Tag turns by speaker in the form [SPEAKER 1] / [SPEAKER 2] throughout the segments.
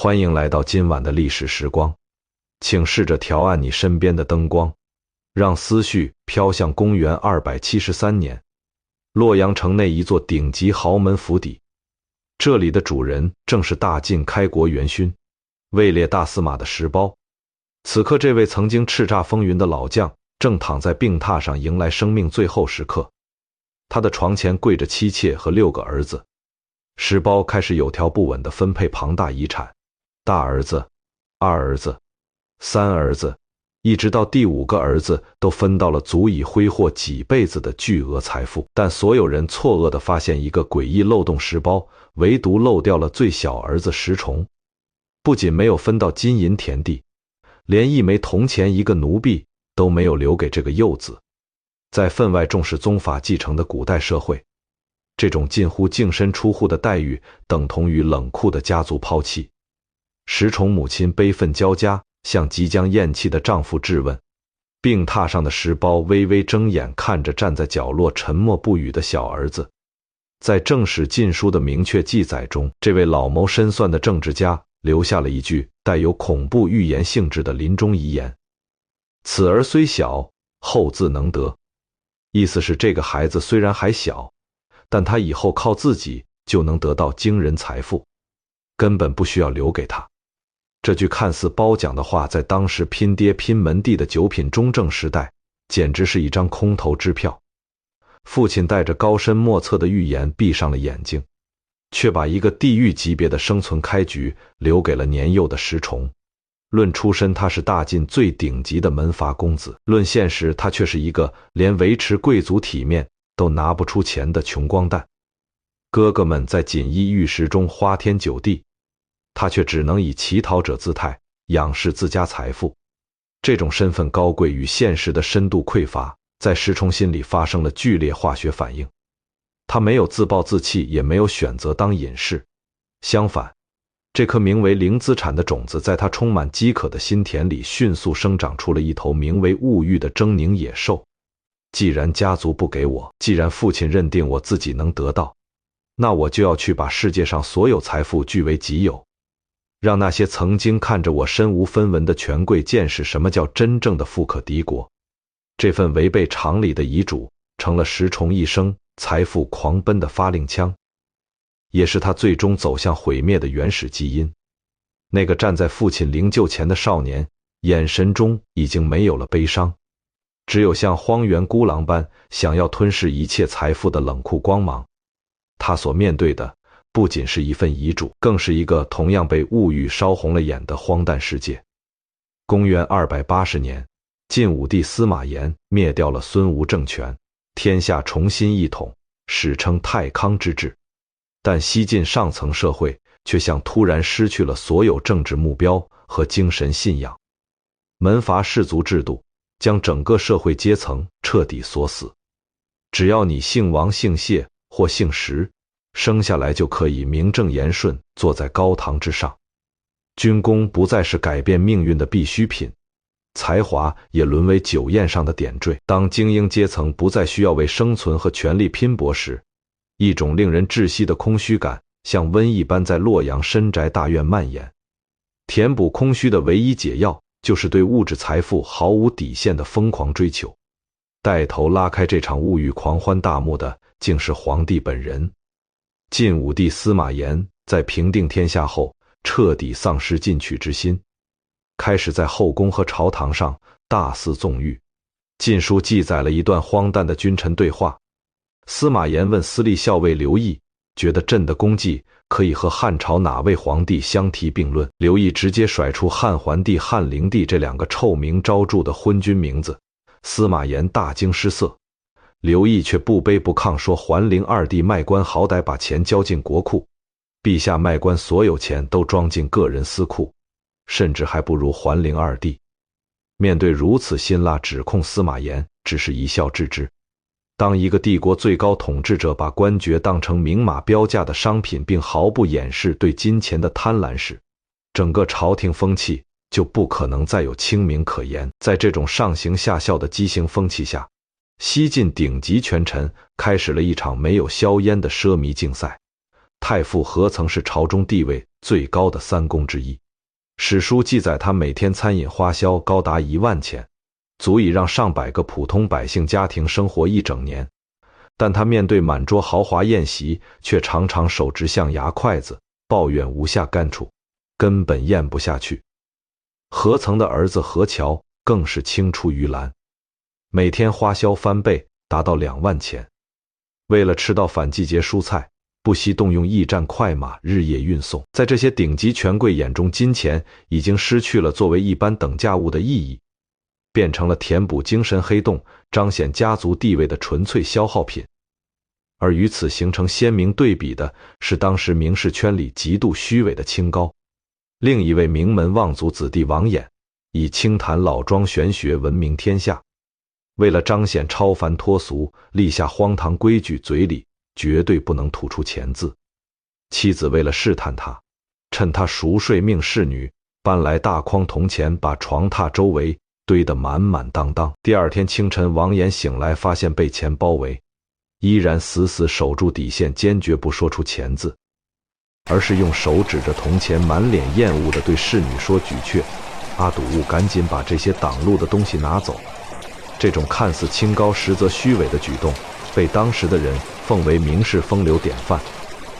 [SPEAKER 1] 欢迎来到今晚的历史时光，请试着调暗你身边的灯光，让思绪飘向公元273年，洛阳城内一座顶级豪门府邸。这里的主人正是大晋开国元勋，位列大司马的石苞。此刻这位曾经叱咤风云的老将正躺在病榻上迎来生命最后时刻。他的床前跪着妻妾和6个儿子。石苞开始有条不紊地分配庞大遗产，大儿子、二儿子、三儿子，一直到第5个儿子都分到了足以挥霍几辈子的巨额财富。但所有人错愕地发现一个诡异漏洞，石苞唯独漏掉了最小儿子石崇。不仅没有分到金银田地，连1枚铜钱1个奴婢都没有留给这个幼子。在分外重视宗法继承的古代社会，这种近乎净身出户的待遇等同于冷酷的家族抛弃。石崇母亲悲愤交加，向即将咽气的丈夫质问。病榻上的石苞微微睁眼看着站在角落沉默不语的小儿子。在正史禁书的明确记载中，这位老谋深算的政治家留下了一句带有恐怖预言性质的临终遗言：此儿虽小，后自能得。意思是这个孩子虽然还小，但他以后靠自己就能得到惊人财富，根本不需要留给他。这句看似褒奖的话，在当时拼爹拼门第的9品中正时代，简直是一张空头支票。父亲带着高深莫测的预言闭上了眼睛，却把一个地狱级别的生存开局留给了年幼的石崇。论出身，他是大晋最顶级的门阀公子；论现实，他却是一个连维持贵族体面都拿不出钱的穷光蛋。哥哥们在锦衣玉食中花天酒地，他却只能以乞讨者姿态仰视自家财富。这种身份高贵与现实的深度匮乏，在石崇心里发生了剧烈化学反应。他没有自暴自弃，也没有选择当隐士。相反，这颗名为零资产的种子在他充满饥渴的心田里迅速生长出了一头名为物欲的狰狞野兽。既然家族不给我，既然父亲认定我自己能得到，那我就要去把世界上所有财富据为己有，让那些曾经看着我身无分文的权贵见识什么叫真正的富可敌国。这份违背常理的遗嘱成了石崇一生财富狂奔的发令枪，也是他最终走向毁灭的原始基因。那个站在父亲灵柩前的少年，眼神中已经没有了悲伤，只有像荒原孤狼般想要吞噬一切财富的冷酷光芒。他所面对的不仅是一份遗嘱，更是一个同样被物欲烧红了眼的荒诞世界。公元280年，晋武帝司马炎灭掉了孙吴政权，天下重新一统，史称太康之治。但西晋上层社会却像突然失去了所有政治目标和精神信仰。门阀氏族制度将整个社会阶层彻底锁死，只要你姓王姓谢或姓石，生下来就可以名正言顺坐在高堂之上。军功不再是改变命运的必需品，才华也沦为酒宴上的点缀。当精英阶层不再需要为生存和权力拼搏时，一种令人窒息的空虚感像瘟疫般在洛阳深宅大院蔓延。填补空虚的唯一解药就是对物质财富毫无底线的疯狂追求。带头拉开这场物欲狂欢大幕的竟是皇帝本人。晋武帝司马炎在平定天下后，彻底丧失进取之心，开始在后宫和朝堂上大肆纵欲。晋书记载了一段荒诞的君臣对话。司马炎问司隶校尉刘毅，觉得朕的功绩可以和汉朝哪位皇帝相提并论？刘毅直接甩出汉桓帝、汉灵帝这2个臭名昭著的昏君名字。司马炎大惊失色，刘毅却不卑不亢说，桓灵2帝卖官好歹把钱交进国库，陛下卖官所有钱都装进个人私库，甚至还不如桓灵2帝。面对如此辛辣指控，司马炎只是一笑置之。当一个帝国最高统治者把官爵当成明码标价的商品，并毫不掩饰对金钱的贪婪时，整个朝廷风气就不可能再有清明可言。在这种上行下效的畸形风气下，西晋顶级权臣开始了一场没有硝烟的奢靡竞赛。太傅何曾是朝中地位最高的3功之一。史书记载，他每天餐饮花销高达1万钱，足以让上百个普通百姓家庭生活1整年。但他面对满桌豪华宴席，却常常手执象牙筷子，抱怨无下干处，根本咽不下去。何曾的儿子何乔更是青出于蓝，每天花销翻倍，达到2万钱。为了吃到反季节蔬菜，不惜动用驿站快马日夜运送。在这些顶级权贵眼中，金钱已经失去了作为一般等价物的意义，变成了填补精神黑洞、彰显家族地位的纯粹消耗品。而与此形成鲜明对比的是当时名士圈里极度虚伪的清高。另一位名门望族子弟王衍，以清谈老庄玄学闻名天下。为了彰显超凡脱俗，立下荒唐规矩，嘴里绝对不能吐出钱字。妻子为了试探他，趁他熟睡命侍女，搬来大筐铜钱，把床榻周围堆得满满当当。第二天清晨，王衍醒来，发现被钱包围，依然死死守住底线，坚决不说出钱字，而是用手指着铜钱，满脸厌恶地对侍女说：“举却，阿堵物，赶紧把这些挡路的东西拿走。”这种看似清高实则虚伪的举动，被当时的人奉为名士风流典范。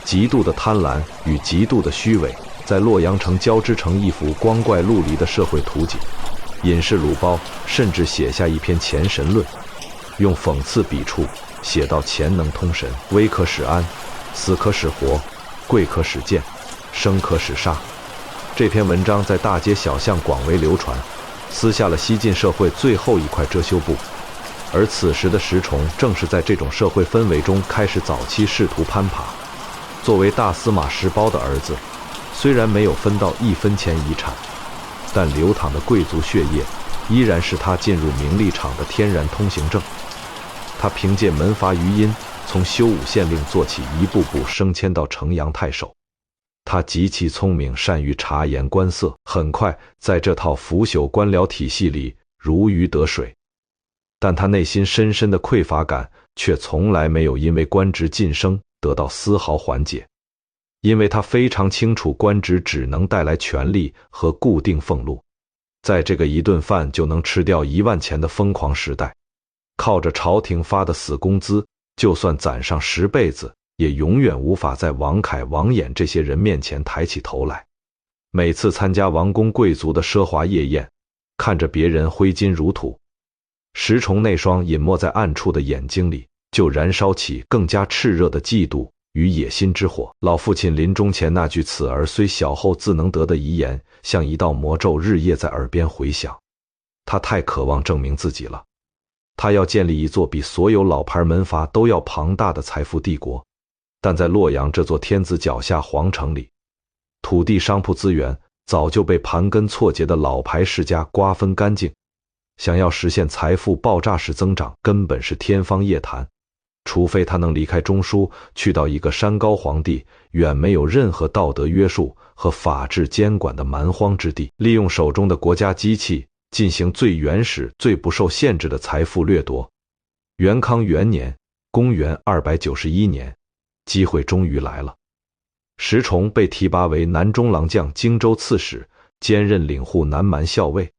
[SPEAKER 1] 极度的贪婪与极度的虚伪，在洛阳城交织成一幅光怪陆离的社会图景。隐士鲁胞甚至写下一篇《钱神论》，用讽刺笔触写到：钱能通神，危可使安，死可使活，贵可使贱，生可使杀。这篇文章在大街小巷广为流传，撕下了西晋社会最后一块遮羞布。而此时的石崇正是在这种社会氛围中开始早期仕途攀爬。作为大司马石苞的儿子，虽然没有分到1分钱遗产，但流淌的贵族血液依然是他进入名利场的天然通行证。他凭借门阀余荫，从修武县令做起，一步步升迁到城阳太守。他极其聪明，善于察言观色，很快在这套腐朽官僚体系里如鱼得水。但他内心深深的匮乏感却从来没有因为官职晋升得到丝毫缓解，因为他非常清楚，官职只能带来权力和固定俸禄。在这个1顿饭就能吃掉1万钱的疯狂时代，靠着朝廷发的死工资，就算攒上10辈子，也永远无法在王凯、王衍这些人面前抬起头来。每次参加王公贵族的奢华夜宴，看着别人挥金如土，石崇那双隐没在暗处的眼睛里就燃烧起更加炽热的嫉妒与野心之火。老父亲临终前那句“此儿虽小，后自能得”的遗言，像一道魔咒，日夜在耳边回响。他太渴望证明自己了，他要建立一座比所有老牌门阀都要庞大的财富帝国。但在洛阳这座天子脚下皇城里，土地商铺资源早就被盘根错节的老牌世家瓜分干净，想要实现财富爆炸式增长，根本是天方夜谭。除非他能离开中枢，去到一个山高皇帝远没有任何道德约束和法治监管的蛮荒之地，利用手中的国家机器进行最原始、最不受限制的财富掠夺。元康元年，公元291年，机会终于来了。石崇被提拔为南中郎将、荆州刺史，兼任领护南蛮校尉。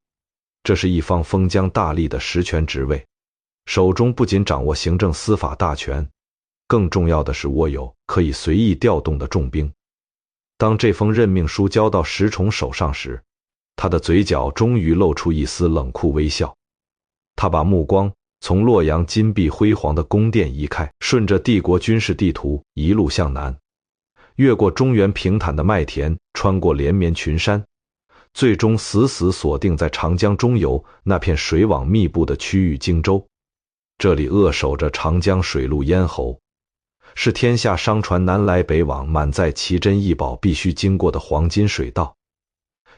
[SPEAKER 1] 这是一方封疆大吏的实权职位，手中不仅掌握行政司法大权，更重要的是握有可以随意调动的重兵。当这封任命书交到石崇手上时，他的嘴角终于露出一丝冷酷微笑。他把目光从洛阳金碧辉煌的宫殿移开，顺着帝国军事地图一路向南，越过中原平坦的麦田，穿过连绵群山，最终死死锁定在长江中游那片水网密布的区域荆州。这里扼守着长江水陆咽喉，是天下商船南来北往、满载奇珍异宝必须经过的黄金水道。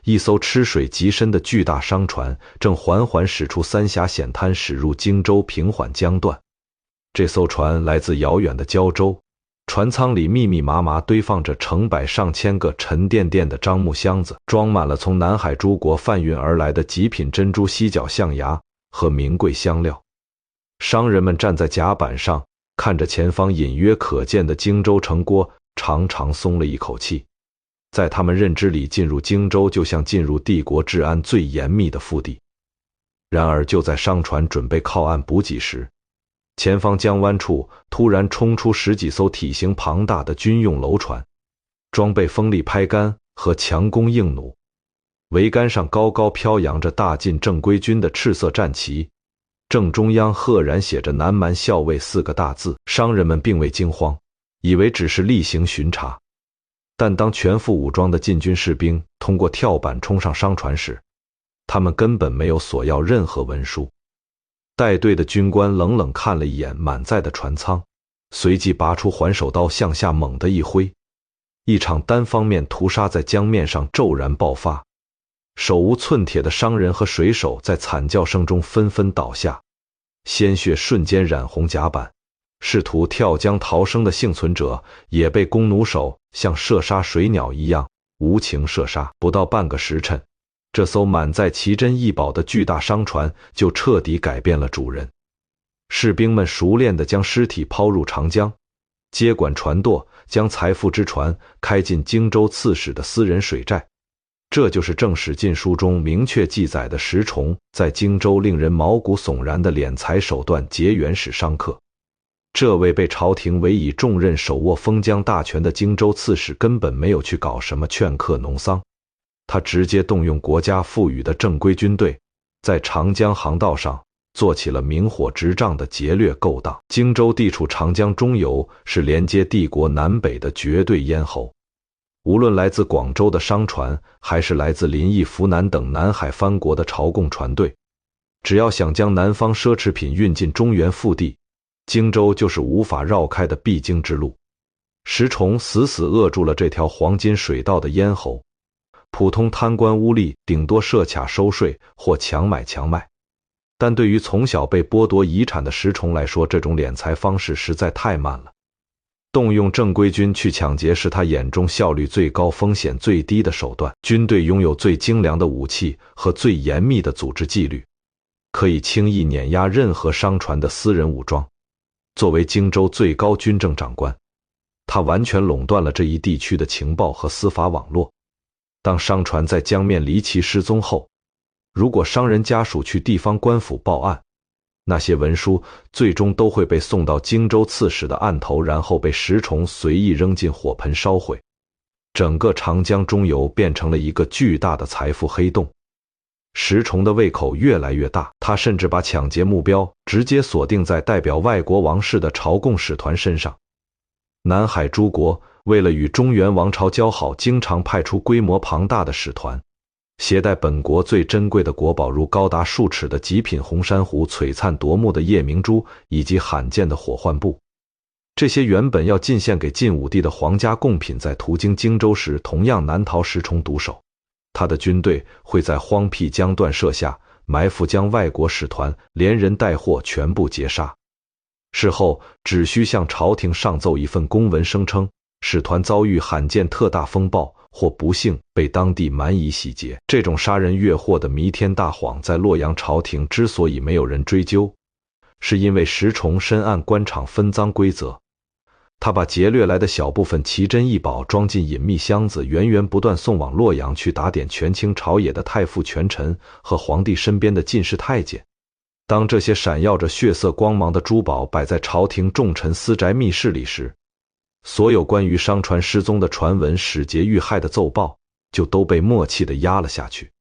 [SPEAKER 1] 一艘吃水极深的巨大商船正缓缓驶出三峡险滩，驶入荆州平缓江段。这艘船来自遥远的胶州，船舱里密密麻麻堆放着成百上千个沉甸甸的樟木箱子，装满了从南海诸国贩运而来的极品珍珠、犀角、象牙和名贵香料。商人们站在甲板上，看着前方隐约可见的荆州城郭，长长松了一口气。在他们认知里，进入荆州就像进入帝国治安最严密的腹地。然而，就在商船准备靠岸补给时，前方江湾处突然冲出10几艘体型庞大的军用楼船，装备风力拍杆和强弓硬弩，桅杆上高高飘扬着大晋正规军的赤色战旗，正中央赫然写着南蛮校尉4个大字。商人们并未惊慌，以为只是例行巡查。但当全副武装的晋军士兵通过跳板冲上商船时，他们根本没有索要任何文书。带队的军官冷冷看了一眼满载的船舱，随即拔出环手刀向下猛地一挥，一场单方面屠杀在江面上骤然爆发。手无寸铁的商人和水手在惨叫声中纷纷倒下，鲜血瞬间染红甲板。试图跳江逃生的幸存者也被弓弩手像射杀水鸟一样无情射杀。不到半个时辰，这艘满载奇珍异宝的巨大商船就彻底改变了主人。士兵们熟练地将尸体抛入长江，接管船舵，将财富之船开进荆州刺史的私人水寨。这就是正史禁书中明确记载的石崇在荆州令人毛骨悚然的敛财手段结缘使商客。这位被朝廷委以重任、手握封疆大权的荆州刺史根本没有去搞什么劝客农桑，他直接动用国家赋予的正规军队，在长江航道上做起了明火执仗的劫掠勾当。荆州地处长江中游，是连接帝国南北的绝对咽喉。无论来自广州的商船，还是来自临沂、扶南等南海藩国的朝贡船队，只要想将南方奢侈品运进中原腹地，荆州就是无法绕开的必经之路。石崇死死扼住了这条黄金水道的咽喉，普通贪官污吏顶多设卡收税或强买强卖，但对于从小被剥夺遗产的石崇来说，这种敛财方式实在太慢了。动用正规军去抢劫是他眼中效率最高、风险最低的手段。军队拥有最精良的武器和最严密的组织纪律，可以轻易碾压任何商船的私人武装。作为荆州最高军政长官，他完全垄断了这一地区的情报和司法网络。当商船在江面离奇失踪后，如果商人家属去地方官府报案，那些文书最终都会被送到荆州刺史的案头，然后被石崇随意扔进火盆烧毁。整个长江中游变成了一个巨大的财富黑洞。石崇的胃口越来越大，他甚至把抢劫目标直接锁定在代表外国王室的朝贡使团身上。南海诸国为了与中原王朝交好，经常派出规模庞大的使团，携带本国最珍贵的国宝，如高达数尺的极品红珊瑚、璀璨夺目的夜明珠以及罕见的火浣布。这些原本要进献给晋武帝的皇家贡品，在途经荆州时同样难逃石崇毒手。他的军队会在荒僻江段设下埋伏，将外国使团连人带货全部截杀。事后只需向朝廷上奏一份公文，声称使团遭遇罕见特大风暴，或不幸被当地蛮夷洗劫。这种杀人越货的弥天大谎，在洛阳朝廷之所以没有人追究，是因为石崇深谙官场分赃规则。他把劫掠来的小部分奇珍异宝装进隐秘箱子，源源不断送往洛阳，去打点权倾朝野的太傅权臣和皇帝身边的进士太监。当这些闪耀着血色光芒的珠宝摆在朝廷重臣私宅密室里时，所有关于商船失踪的传闻、使节遇害的奏报就都被默契地压了下去。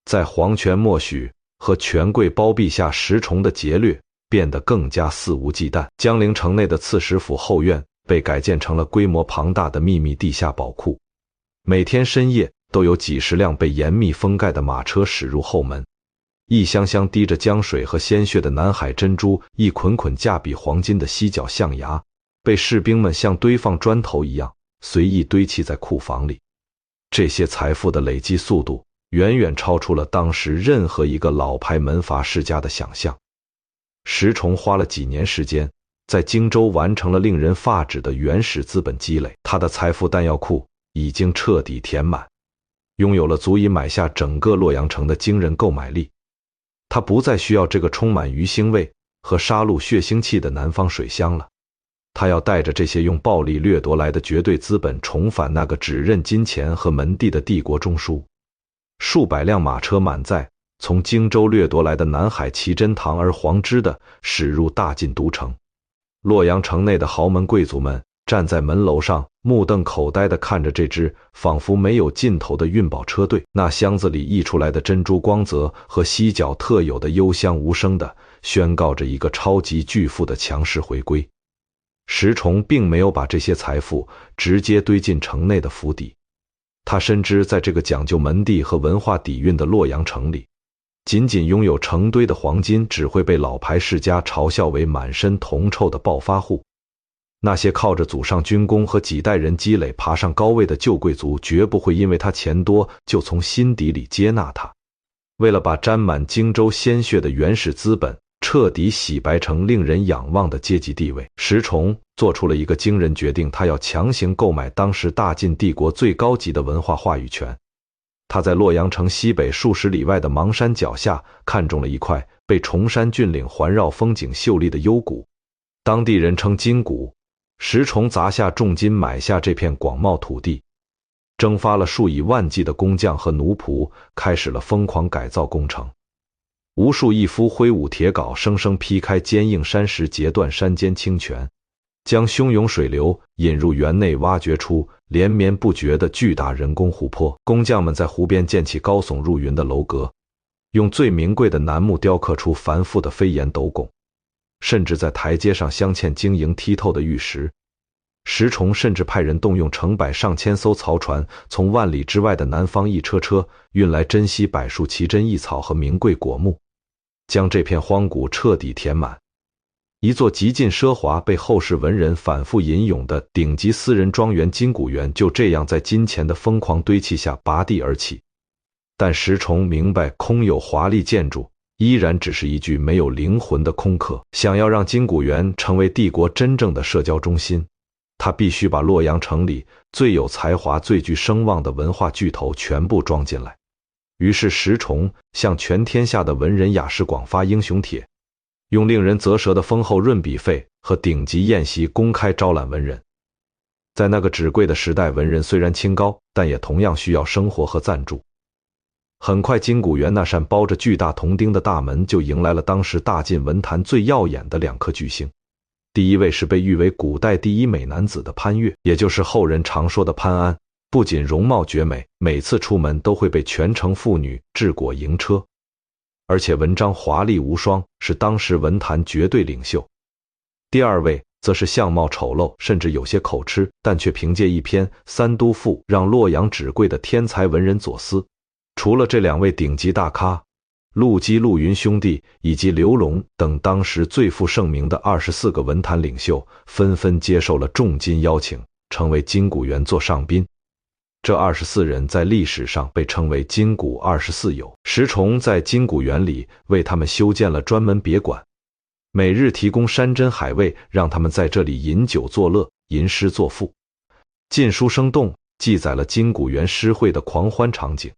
[SPEAKER 1] 在皇权默许和权贵包庇下，石崇的劫掠变得更加肆无忌惮。江陵城内的刺史府后院被改建成了规模庞大的秘密地下宝库，每天深夜都有几十辆被严密封盖的马车驶入后门，一箱箱滴着江水和鲜血的南海珍珠，一捆捆价比黄金的犀角象牙，被士兵们像堆放砖头一样随意堆砌在库房里。这些财富的累积速度远远超出了当时任何一个老牌门阀世家的想象。石崇花了几年时间，在荆州完成了令人发指的原始资本积累，他的财富弹药库已经彻底填满，拥有了足以买下整个洛阳城的惊人购买力。他不再需要这个充满鱼腥味和杀戮血腥气的南方水乡了。他要带着这些用暴力掠夺来的绝对资本重返那个只认金钱和门第的帝国中枢。数百辆马车满载从荆州掠夺来的南海奇珍堂而皇之的驶入大晋都城。洛阳城内的豪门贵族们站在门楼上，目瞪口呆地看着这支仿佛没有尽头的运宝车队。那箱子里溢出来的珍珠光泽和犀角特有的幽香无声地宣告着一个超级巨富的强势回归。石崇并没有把这些财富直接堆进城内的府邸，他深知在这个讲究门第和文化底蕴的洛阳城里，仅仅拥有成堆的黄金只会被老牌世家嘲笑为满身铜臭的暴发户。那些靠着祖上军功和几代人积累爬上高位的旧贵族绝不会因为他钱多就从心底里接纳他。为了把沾满荆州鲜血的原始资本彻底洗白成令人仰望的阶级地位，石崇做出了一个惊人决定，他要强行购买当时大晋帝国最高级的文化话语权。他在洛阳城西北数十里外的邙山脚下看中了一块被崇山峻岭环绕、风景秀丽的幽谷，当地人称金谷。石崇砸下重金买下这片广袤土地，征发了数以万计的工匠和奴仆，开始了疯狂改造工程。无数义夫挥舞铁镐，生生劈开坚硬山石，截断山间清泉，将汹涌水流引入园内，挖掘出连绵不绝的巨大人工湖泊。工匠们在湖边建起高耸入云的楼阁，用最名贵的楠木雕刻出繁复的飞檐斗拱，甚至在台阶上镶嵌晶莹剔透的玉石。石崇甚至派人动用成百上千艘漕船，从万里之外的南方一车车运来珍稀柏树、奇珍异草和名贵果木，将这片荒谷彻底填满。一座极尽奢华、被后世文人反复吟咏的顶级私人庄园金谷园就这样在金钱的疯狂堆砌下拔地而起。但石崇明白，空有华丽建筑依然只是一具没有灵魂的空壳。想要让金谷园成为帝国真正的社交中心，他必须把洛阳城里最有才华、最具声望的文化巨头全部装进来。于是石崇向全天下的文人雅士广发英雄帖，用令人啧舌的丰厚润笔费和顶级宴席公开招揽文人。在那个纸贵的时代，文人虽然清高，但也同样需要生活和赞助。很快，金谷园那扇包着巨大铜钉的大门就迎来了当时大晋文坛最耀眼的两颗巨星。第一位是被誉为古代第一美男子的潘岳，也就是后人常说的潘安。不仅容貌绝美，每次出门都会被全城妇女掷果迎车，而且文章华丽无双，是当时文坛绝对领袖。第二位则是相貌丑陋，甚至有些口吃，但却凭借一篇《三都赋》让洛阳纸贵的天才文人左思。除了这两位顶级大咖，陆基、陆云兄弟以及刘龙等当时最负盛名的24个文坛领袖纷纷接受了重金邀请，成为金谷园座上宾。这24人在历史上被称为金谷24友。石崇在金谷园里为他们修建了专门别馆，每日提供山珍海味，让他们在这里饮酒作乐、吟诗作赋。禁书生动记载了金谷园诗会的狂欢场景。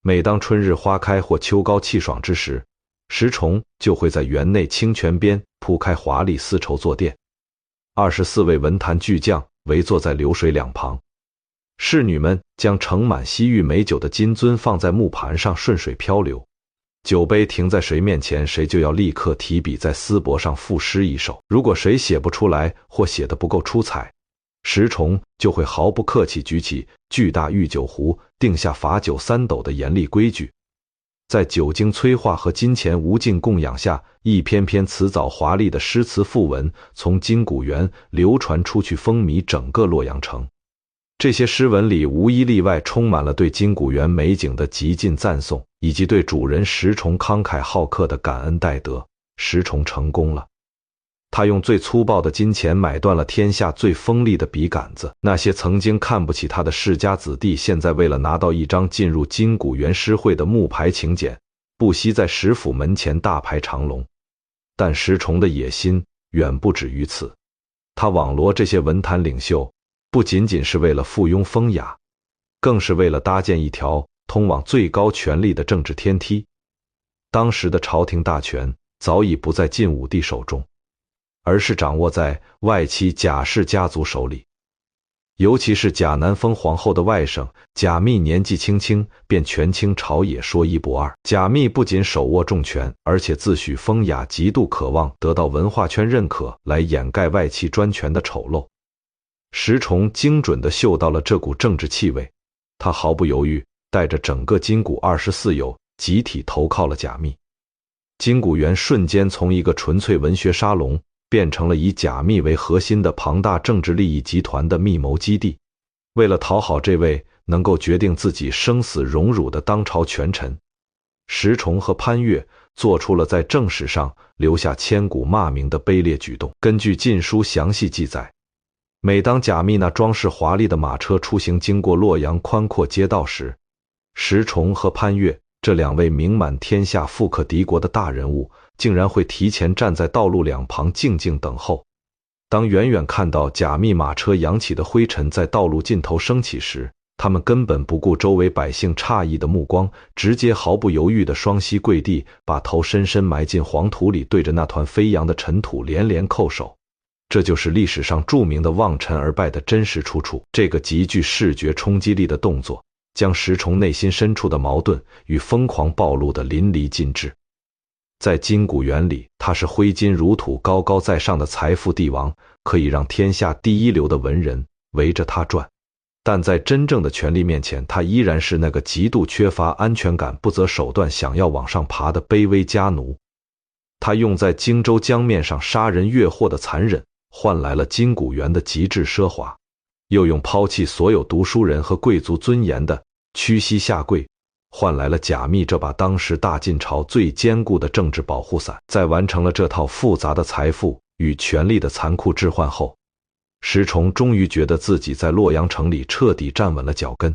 [SPEAKER 1] 每当春日花开或秋高气爽之时，石崇就会在园内清泉边铺开华丽丝绸坐垫，24位文坛巨匠围坐在流水两旁，侍女们将盛满西域美酒的金樽放在木盘上顺水漂流，酒杯停在谁面前，谁就要立刻提笔在丝帛上赋诗一首。如果谁写不出来或写得不够出彩，石崇就会毫不客气举起巨大御酒壶，定下罚酒3斗的严厉规矩。在酒精催化和金钱无尽供养下，一篇篇辞藻华丽的诗词赋文从金谷园流传出去，风靡整个洛阳城。这些诗文里无一例外充满了对金谷园美景的极尽赞颂，以及对主人石崇慷慨好客的感恩戴德。石崇成功了。他用最粗暴的金钱买断了天下最锋利的笔杆子，那些曾经看不起他的世家子弟，现在为了拿到一张进入金谷园诗会的木牌请柬，不惜在石府门前大排长龙。但石崇的野心远不止于此，他网罗这些文坛领袖，不仅仅是为了附庸风雅，更是为了搭建一条通往最高权力的政治天梯。当时的朝廷大权早已不在晋武帝手中，而是掌握在外戚贾氏家族手里。尤其是贾南风皇后的外甥贾密年纪轻轻便权倾朝野，说一不二。贾密不仅手握重权，而且自诩风雅，极度渴望得到文化圈认可，来掩盖外戚专权的丑陋。石崇精准地嗅到了这股政治气味，他毫不犹豫，带着整个金谷24友集体投靠了贾密。金谷园瞬间从一个纯粹文学沙龙变成了以贾密为核心的庞大政治利益集团的密谋基地。为了讨好这位能够决定自己生死荣辱的当朝权臣，石崇和潘岳做出了在正史上留下千古骂名的卑劣举动。根据《晋书》详细记载，每当贾密那装饰华丽的马车出行经过洛阳宽阔街道时，石崇和潘岳这两位名满天下、富可敌国的大人物竟然会提前站在道路两旁静静等候。当远远看到贾密马车扬起的灰尘在道路尽头升起时，他们根本不顾周围百姓诧异的目光，直接毫不犹豫地双膝跪地，把头深深埋进黄土里，对着那团飞扬的尘土连连叩首。这就是历史上著名的望尘而拜的真实出处。这个极具视觉冲击力的动作，将石崇内心深处的矛盾与疯狂暴露得淋漓尽致。在金谷园里，他是挥金如土、高高在上的财富帝王，可以让天下第一流的文人围着他转。但在真正的权力面前，他依然是那个极度缺乏安全感、不择手段想要往上爬的卑微家奴。他用在荆州江面上杀人越货的残忍，换来了金谷园的极致奢华，又用抛弃所有读书人和贵族尊严的屈膝下跪，换来了贾密这把当时大晋朝最坚固的政治保护伞。在完成了这套复杂的财富与权力的残酷置换后，石崇终于觉得自己在洛阳城里彻底站稳了脚跟。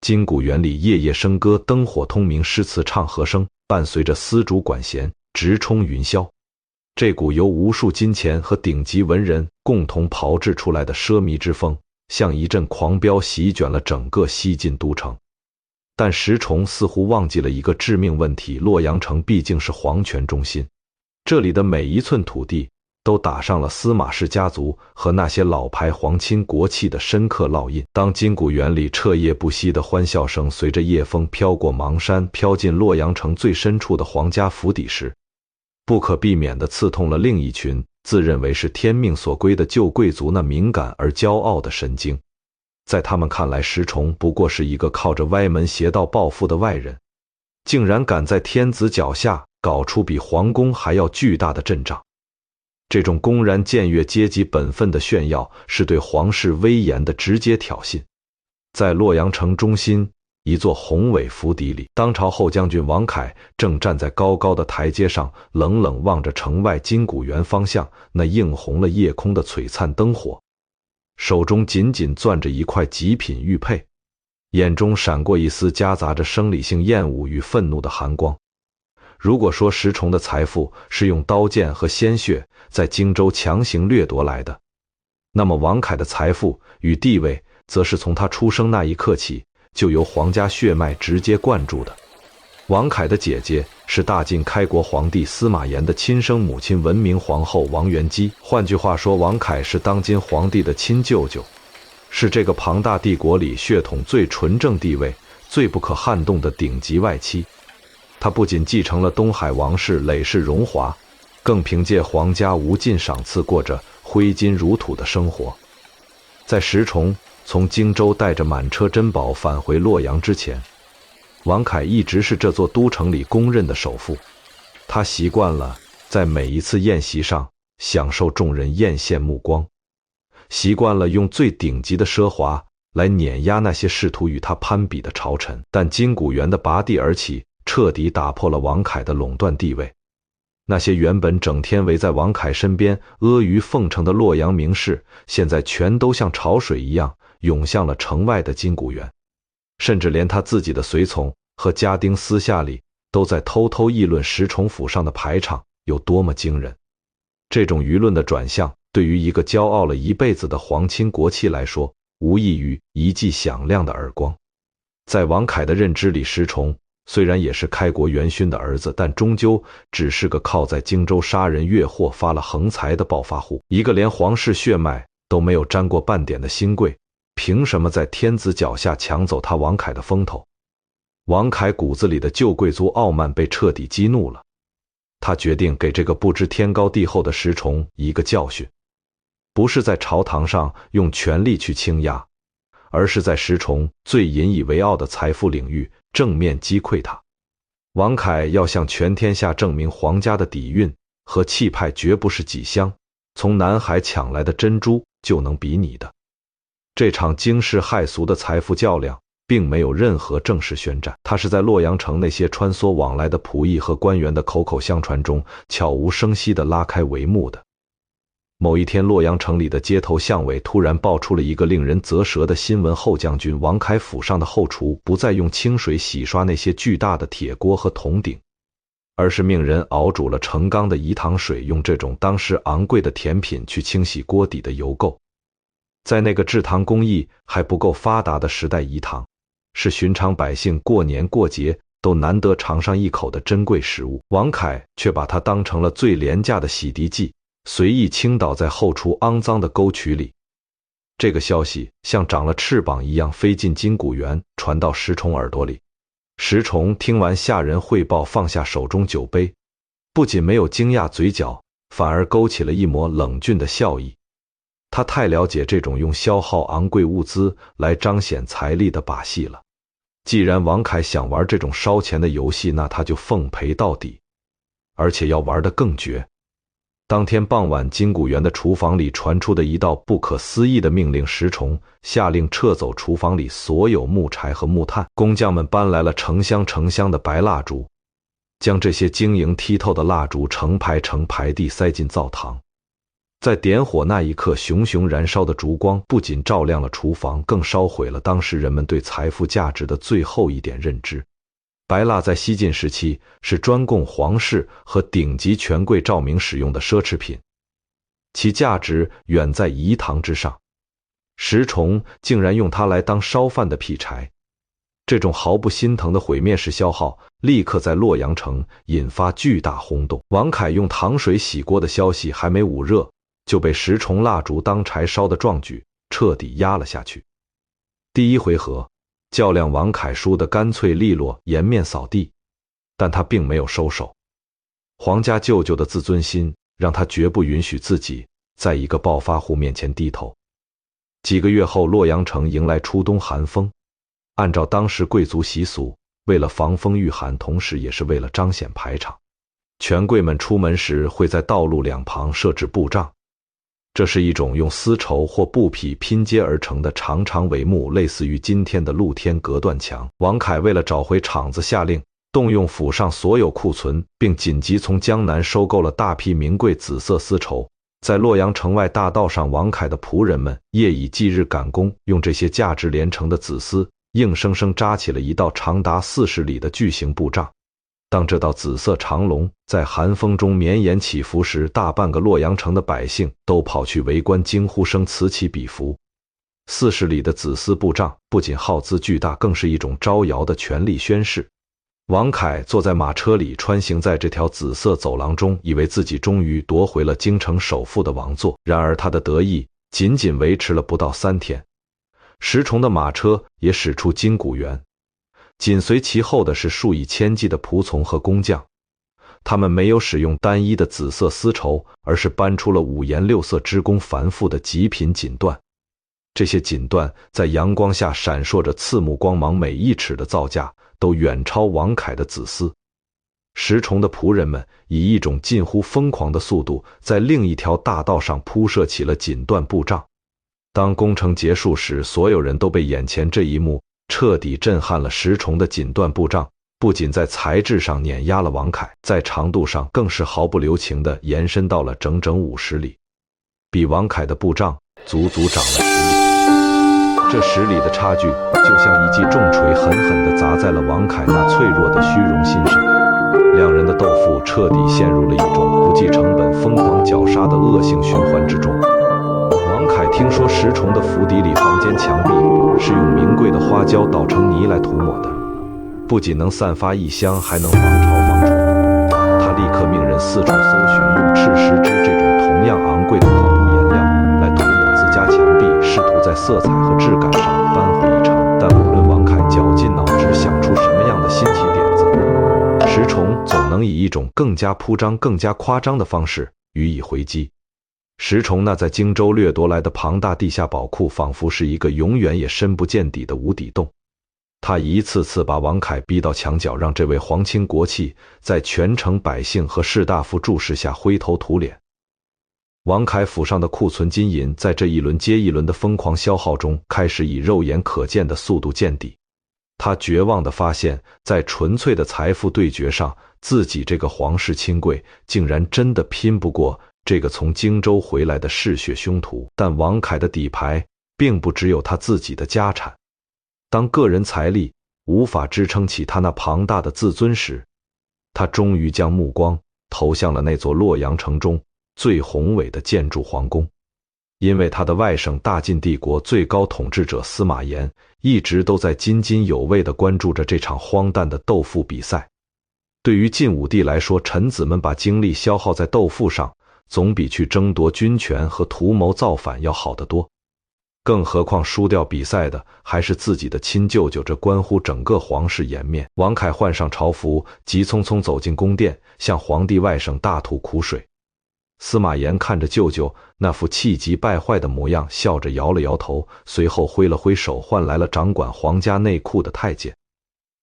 [SPEAKER 1] 金谷园里夜夜笙歌，灯火通明，诗词唱和声伴随着丝竹管弦直冲云霄。这股由无数金钱和顶级文人共同炮制出来的奢靡之风，像一阵狂飙席卷了整个西晋都城。但石崇似乎忘记了一个致命问题，洛阳城毕竟是皇权中心，这里的每一寸土地都打上了司马氏家族和那些老牌皇亲国戚的深刻烙印。当金谷园里彻夜不息的欢笑声随着夜风飘过邙山，飘进洛阳城最深处的皇家府邸时，不可避免地刺痛了另一群自认为是天命所归的旧贵族那敏感而骄傲的神经。在他们看来，石崇不过是一个靠着歪门邪道暴富的外人，竟然敢在天子脚下搞出比皇宫还要巨大的阵仗。这种公然僭越阶级本分的炫耀，是对皇室威严的直接挑衅。在洛阳城中心一座宏伟府邸里，当朝后将军王凯正站在高高的台阶上，冷冷望着城外金谷园方向那映红了夜空的璀璨灯火，手中紧紧攥着一块极品玉佩，眼中闪过一丝夹杂着生理性厌恶与愤怒的寒光。如果说石崇的财富是用刀剑和鲜血在荆州强行掠夺来的，那么王凯的财富与地位则是从他出生那一刻起就由皇家血脉直接灌注的。王凯的姐姐是大晋开国皇帝司马炎的亲生母亲文明皇后王元姬，换句话说，王凯是当今皇帝的亲舅舅，是这个庞大帝国里血统最纯正、地位最不可撼动的顶级外戚。他不仅继承了东海王室累世荣华，更凭借皇家无尽赏赐过着挥金如土的生活。在石崇从荆州带着满车珍宝返回洛阳之前，王凯一直是这座都城里公认的首富。他习惯了在每一次宴席上享受众人艳羡目光，习惯了用最顶级的奢华来碾压那些试图与他攀比的朝臣。但金谷园的拔地而起彻底打破了王凯的垄断地位。那些原本整天围在王凯身边阿谀奉承的洛阳名士，现在全都像潮水一样涌向了城外的金谷园，甚至连他自己的随从和家丁私下里都在偷偷议论石崇府上的排场有多么惊人。这种舆论的转向，对于一个骄傲了一辈子的皇亲国戚来说，无异于一记响亮的耳光。在王凯的认知里，石崇虽然也是开国元勋的儿子，但终究只是个靠在荆州杀人越货发了横财的暴发户，一个连皇室血脉都没有沾过半点的新贵，凭什么在天子脚下抢走他王凯的风头？王凯骨子里的旧贵族傲慢被彻底激怒了，他决定给这个不知天高地厚的石崇一个教训，不是在朝堂上用权力去倾压，而是在石崇最引以为傲的财富领域正面击溃他。王凯要向全天下证明皇家的底蕴和气派绝不是几箱从南海抢来的珍珠就能比拟的。这场惊世骇俗的财富较量并没有任何正式宣战，他是在洛阳城那些穿梭往来的仆役和官员的口口相传中悄无声息地拉开帷幕的。某一天，洛阳城里的街头巷尾突然爆出了一个令人啧舌的新闻：后将军王凯府上的后厨不再用清水洗刷那些巨大的铁锅和铜鼎，而是命人熬煮了成缸的饴糖水，用这种当时昂贵的甜品去清洗锅底的油垢。在那个制糖工艺还不够发达的时代，饴糖是寻常百姓过年过节都难得尝上一口的珍贵食物，王凯却把它当成了最廉价的洗涤剂，随意倾倒在后厨肮脏的沟渠里。这个消息像长了翅膀一样飞进金谷园，传到石崇耳朵里。石崇听完下人汇报，放下手中酒杯，不仅没有惊讶嘴角，反而勾起了一抹冷峻的笑意。他太了解这种用消耗昂贵物资来彰显财力的把戏了。既然王凯想玩这种烧钱的游戏，那他就奉陪到底，而且要玩得更绝。当天傍晚，金谷园的厨房里传出的一道不可思议的命令：石崇下令撤走厨房里所有木柴和木炭，工匠们搬来了成箱成箱的白蜡烛，将这些晶莹剔透的蜡烛成排成排地塞进灶膛。在点火那一刻，熊熊燃烧的烛光不仅照亮了厨房，更烧毁了当时人们对财富价值的最后一点认知。白蜡在西晋时期是专供皇室和顶级权贵照明使用的奢侈品，其价值远在饴糖之上。石崇竟然用它来当烧饭的劈柴，这种毫不心疼的毁灭式消耗立刻在洛阳城引发巨大轰动。王凯用糖水洗锅的消息还没捂热，就被石崇蜡烛当柴烧的壮举彻底压了下去。第一回合较量，王凯输得干脆利落，颜面扫地，但他并没有收手。皇家舅舅的自尊心让他绝不允许自己在一个暴发户面前低头。几个月后，洛阳城迎来初冬寒风。按照当时贵族习俗，为了防风御寒，同时也是为了彰显排场，权贵们出门时会在道路两旁设置布帐。这是一种用丝绸或布匹拼接而成的长长帷幕，类似于今天的露天隔断墙。王凯为了找回场子，下令动用府上所有库存，并紧急从江南收购了大批名贵紫色丝绸。在洛阳城外大道上，王凯的仆人们夜以继日赶工，用这些价值连城的紫丝硬生生扎起了一道长达40里的巨型布帐。当这道紫色长龙在寒风中绵延起伏时，大半个洛阳城的百姓都跑去围观，惊呼声此起彼伏。40里的紫丝布帐不仅耗资巨大，更是一种招摇的权力宣示。王凯坐在马车里穿行在这条紫色走廊中，以为自己终于夺回了京城首富的王座。然而他的得意仅仅维持了不到3天，石崇的马车也驶出金谷园，紧随其后的是数以千计的仆从和工匠。他们没有使用单一的紫色丝绸，而是搬出了5颜6色、织工繁复的极品锦缎。这些锦缎在阳光下闪烁着刺目光芒，每一尺的造价都远超王凯的紫丝。石崇的仆人们以一种近乎疯狂的速度，在另一条大道上铺设起了锦缎布帐。当工程结束时，所有人都被眼前这一幕彻底震撼了。石崇的锦缎布帐不仅在材质上碾压了王凯，在长度上更是毫不留情地延伸到了整整50里，比王凯的布帐足足长了10里。这10里的差距就像一记重锤，狠狠地砸在了王凯那脆弱的虚荣心上。两人的斗富彻底陷入了一种不计成本、疯狂绞杀的恶性循环之中。王凯听说石崇的府邸里房间墙壁是用名贵的花椒捣成泥来涂抹的，不仅能散发异香，还能防潮防虫。他立刻命人四处搜寻用赤石脂这种同样昂贵的矿物颜料来涂抹自家墙壁，试图在色彩和质感上扳回一城。但无论王凯绞尽脑汁想出什么样的新奇点子，石崇总能以一种更加铺张、更加夸张的方式予以回击。石崇那在荆州掠夺来的庞大地下宝库，仿佛是一个永远也深不见底的无底洞。他一次次把王凯逼到墙角，让这位皇亲国戚在全城百姓和士大夫注视下灰头土脸。王凯府上的库存金银，在这一轮接一轮的疯狂消耗中，开始以肉眼可见的速度见底。他绝望地发现，在纯粹的财富对决上，自己这个皇室亲贵竟然真的拼不过这个从荆州回来的嗜血凶徒。但王凯的底牌并不只有他自己的家产，当个人财力无法支撑起他那庞大的自尊时，他终于将目光投向了那座洛阳城中最宏伟的建筑皇宫。因为他的外甥大晋帝国最高统治者司马炎一直都在津津有味地关注着这场荒诞的斗富比赛。对于晋武帝来说，臣子们把精力消耗在斗富上，总比去争夺军权和图谋造反要好得多。更何况输掉比赛的还是自己的亲舅舅，这关乎整个皇室颜面。王凯换上朝服，急匆匆走进宫殿，向皇帝外甥大吐苦水。司马炎看着舅舅那副气急败坏的模样，笑着摇了摇头，随后挥了挥手，换来了掌管皇家内库的太监。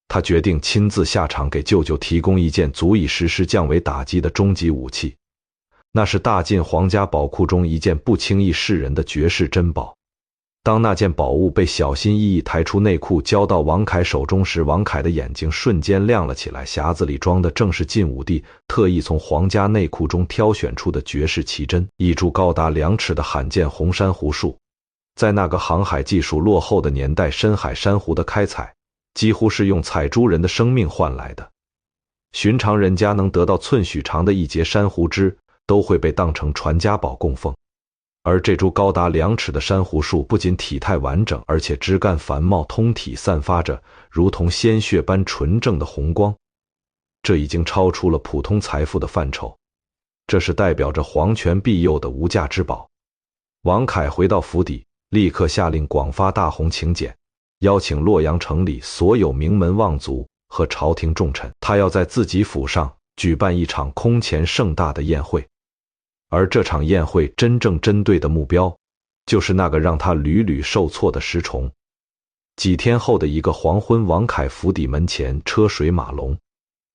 [SPEAKER 1] 他决定亲自下场，给舅舅提供一件足以实施降维打击的终极武器，那是大晋皇家宝库中一件不轻易示人的绝世珍宝。当那件宝物被小心翼翼抬出内库交到王凯手中时，王凯的眼睛瞬间亮了起来，匣子里装的正是晋武帝特意从皇家内库中挑选出的绝世奇珍，一株高达2尺的罕见红珊瑚树。在那个航海技术落后的年代，深海珊瑚的开采几乎是用采珠人的生命换来的，寻常人家能得到寸许长的一节珊瑚枝，都会被当成传家宝供奉。而这株高达2尺的珊瑚树不仅体态完整，而且枝干繁茂，通体散发着如同鲜血般纯正的红光。这已经超出了普通财富的范畴，这是代表着皇权庇佑的无价之宝。王凯回到府邸，立刻下令广发大红请柬，邀请洛阳城里所有名门望族和朝廷重臣，他要在自己府上举办一场空前盛大的宴会。而这场宴会真正针对的目标，就是那个让他屡屡受挫的石崇。几天后的一个黄昏，王凯府邸门前车水马龙。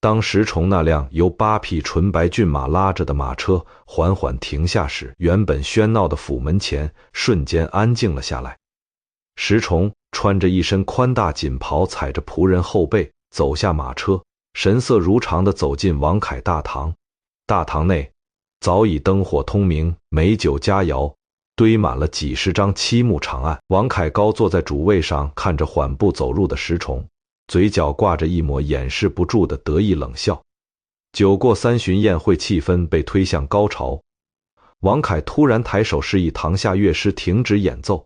[SPEAKER 1] 当石崇那辆由8匹纯白骏马拉着的马车缓缓停下时，原本喧闹的府门前瞬间安静了下来。石崇穿着一身宽大锦袍，踩着仆人后背走下马车，神色如常地走进王凯大堂。大堂内早已灯火通明，美酒佳肴，堆满了几十张漆木长案。王凯高坐在主位上，看着缓步走入的石崇，嘴角挂着一抹掩饰不住的得意冷笑。酒过3巡，宴会气氛被推向高潮。王凯突然抬手示意堂下乐师停止演奏，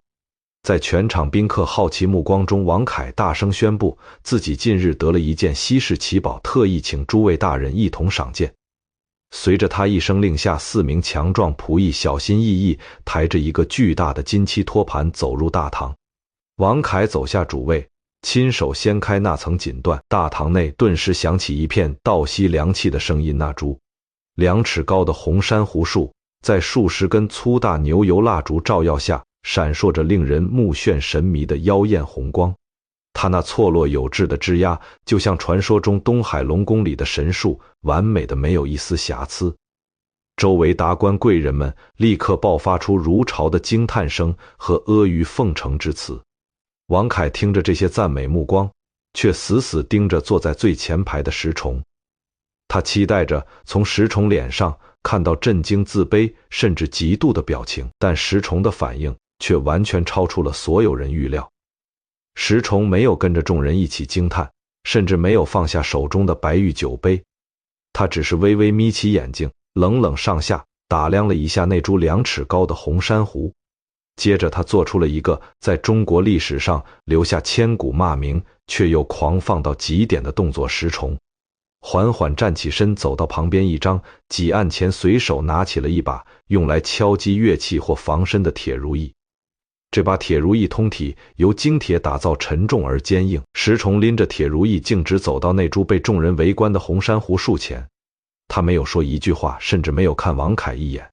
[SPEAKER 1] 在全场宾客好奇目光中，王凯大声宣布自己近日得了一件稀世奇宝，特意请诸位大人一同赏鉴。随着他一声令下，4名强壮仆役小心翼翼抬着一个巨大的金漆托盘走入大堂。王凯走下主位，亲手掀开那层锦缎，大堂内顿时响起一片倒吸凉气的声音。那株2尺高的红珊瑚树，在数十根粗大牛油蜡烛照耀下，闪烁着令人目眩神迷的妖艳红光。它那错落有致的枝桠，就像传说中东海龙宫里的神树，完美的没有一丝瑕疵。周围达官贵人们立刻爆发出如潮的惊叹声和阿谀奉承之词。王凯听着这些赞美目光，却死死盯着坐在最前排的石崇。他期待着从石崇脸上看到震惊、自卑甚至嫉妒的表情，但石崇的反应却完全超出了所有人预料。石崇没有跟着众人一起惊叹，甚至没有放下手中的白玉酒杯，他只是微微眯起眼睛，冷冷上下打量了一下那株2尺高的红珊瑚。接着他做出了一个在中国历史上留下千古骂名却又狂放到极点的动作。石崇缓缓站起身，走到旁边一张几案前，随手拿起了一把用来敲击乐器或防身的铁如意。这把铁如意通体由精铁打造，沉重而坚硬。石崇拎着铁如意径直走到那株被众人围观的红珊瑚树前，他没有说一句话，甚至没有看王凯一眼，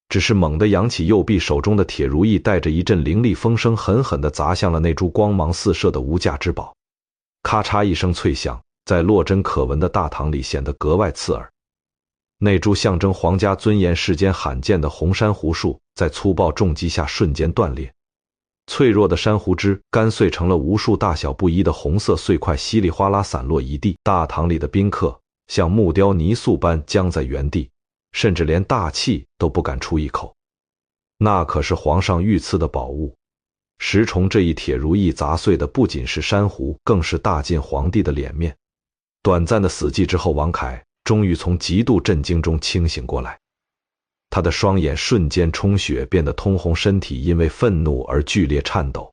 [SPEAKER 1] 只是猛地扬起右臂，手中的铁如意带着一阵凌厉风声狠狠地砸向了那株光芒四射的无价之宝。咔嚓一声脆响，在落针可闻的大堂里显得格外刺耳。那株象征皇家尊严、世间罕见的红珊瑚树在粗暴重击下瞬间断裂，脆弱的珊瑚枝干碎成了无数大小不一的红色碎块，稀里哗啦散落一地。大堂里的宾客像木雕泥塑般僵在原地，甚至连大气都不敢出一口。那可是皇上御赐的宝物。石崇这一铁如意砸碎的不仅是珊瑚，更是大晋皇帝的脸面。短暂的死寂之后，王凯终于从极度震惊中清醒过来，他的双眼瞬间充血，变得通红，身体因为愤怒而剧烈颤抖。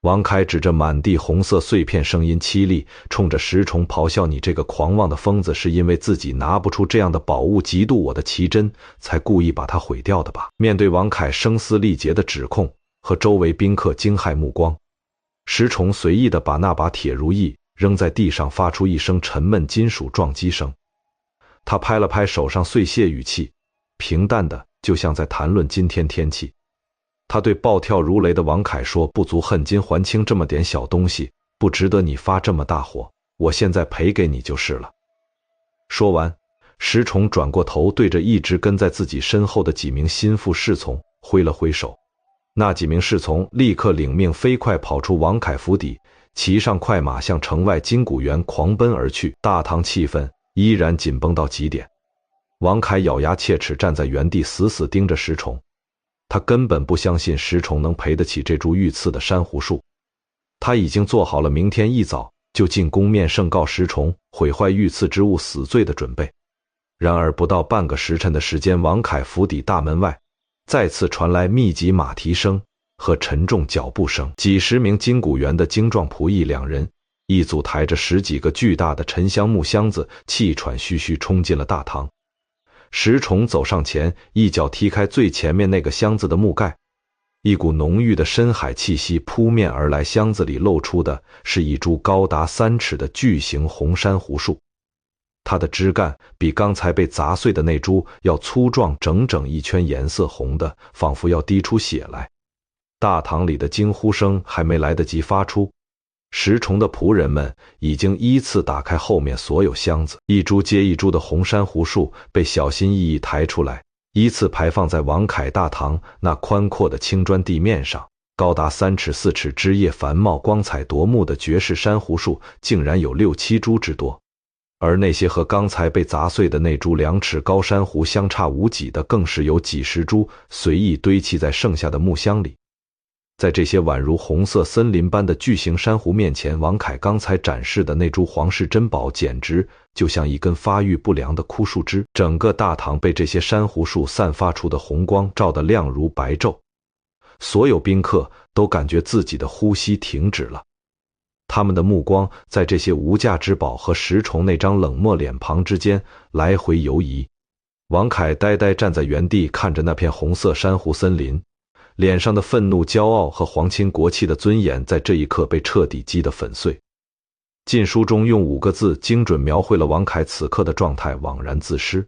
[SPEAKER 1] 王凯指着满地红色碎片，声音凄厉，冲着石崇咆哮：“你这个狂妄的疯子，是因为自己拿不出这样的宝物，嫉妒我的奇珍，才故意把它毁掉的吧？”面对王凯声嘶力竭的指控和周围宾客惊骇目光，石崇随意地把那把铁如意扔在地上，发出一声沉闷金属撞击声。他拍了拍手上碎屑，语气平淡的就像在谈论今天天气。他对暴跳如雷的王凯说：“不足恨金还清，这么点小东西不值得你发这么大火，我现在赔给你就是了。”说完，石崇转过头，对着一直跟在自己身后的几名心腹侍从挥了挥手。那几名侍从立刻领命，飞快跑出王凯府邸，骑上快马向城外金谷园狂奔而去。大堂气氛依然紧绷到极点。王凯咬牙切齿站在原地，死死盯着石崇。他根本不相信石崇能赔得起这株御赐的珊瑚树。他已经做好了明天一早就进宫面圣告石崇毁坏御赐之物死罪的准备。然而不到半个时辰的时间，王凯府邸大门外再次传来密集马蹄声和沉重脚步声。几十名金谷园的精壮仆役两人一组抬着10几个巨大的沉香木箱子，气喘吁吁冲进了大堂。石崇走上前，一脚踢开最前面那个箱子的木盖，一股浓郁的深海气息扑面而来，箱子里露出的是一株高达3尺的巨型红珊瑚树，它的枝干比刚才被砸碎的那株要粗壮整整一圈，颜色红的仿佛要滴出血来。大堂里的惊呼声还没来得及发出，石崇的仆人们已经依次打开后面所有箱子，一株接一株的红珊瑚树被小心翼翼抬出来，依次排放在王凯大堂那宽阔的青砖地面上。高达3尺4尺，枝叶繁茂、光彩夺目的绝世珊瑚树竟然有6、7株之多，而那些和刚才被砸碎的那株2尺高珊瑚相差无几的，更是有几十株随意堆砌在剩下的木箱里。在这些宛如红色森林般的巨型珊瑚面前，王凯刚才展示的那株皇室珍宝简直就像一根发育不良的枯树枝。整个大堂被这些珊瑚树散发出的红光照得亮如白昼，所有宾客都感觉自己的呼吸停止了。他们的目光在这些无价之宝和石崇那张冷漠脸庞之间来回游移。王凯呆呆站在原地，看着那片红色珊瑚森林，脸上的愤怒、骄傲和皇亲国戚的尊严在这一刻被彻底击得粉碎。禁书中用5个字精准描绘了王凯此刻的状态：惘然自失。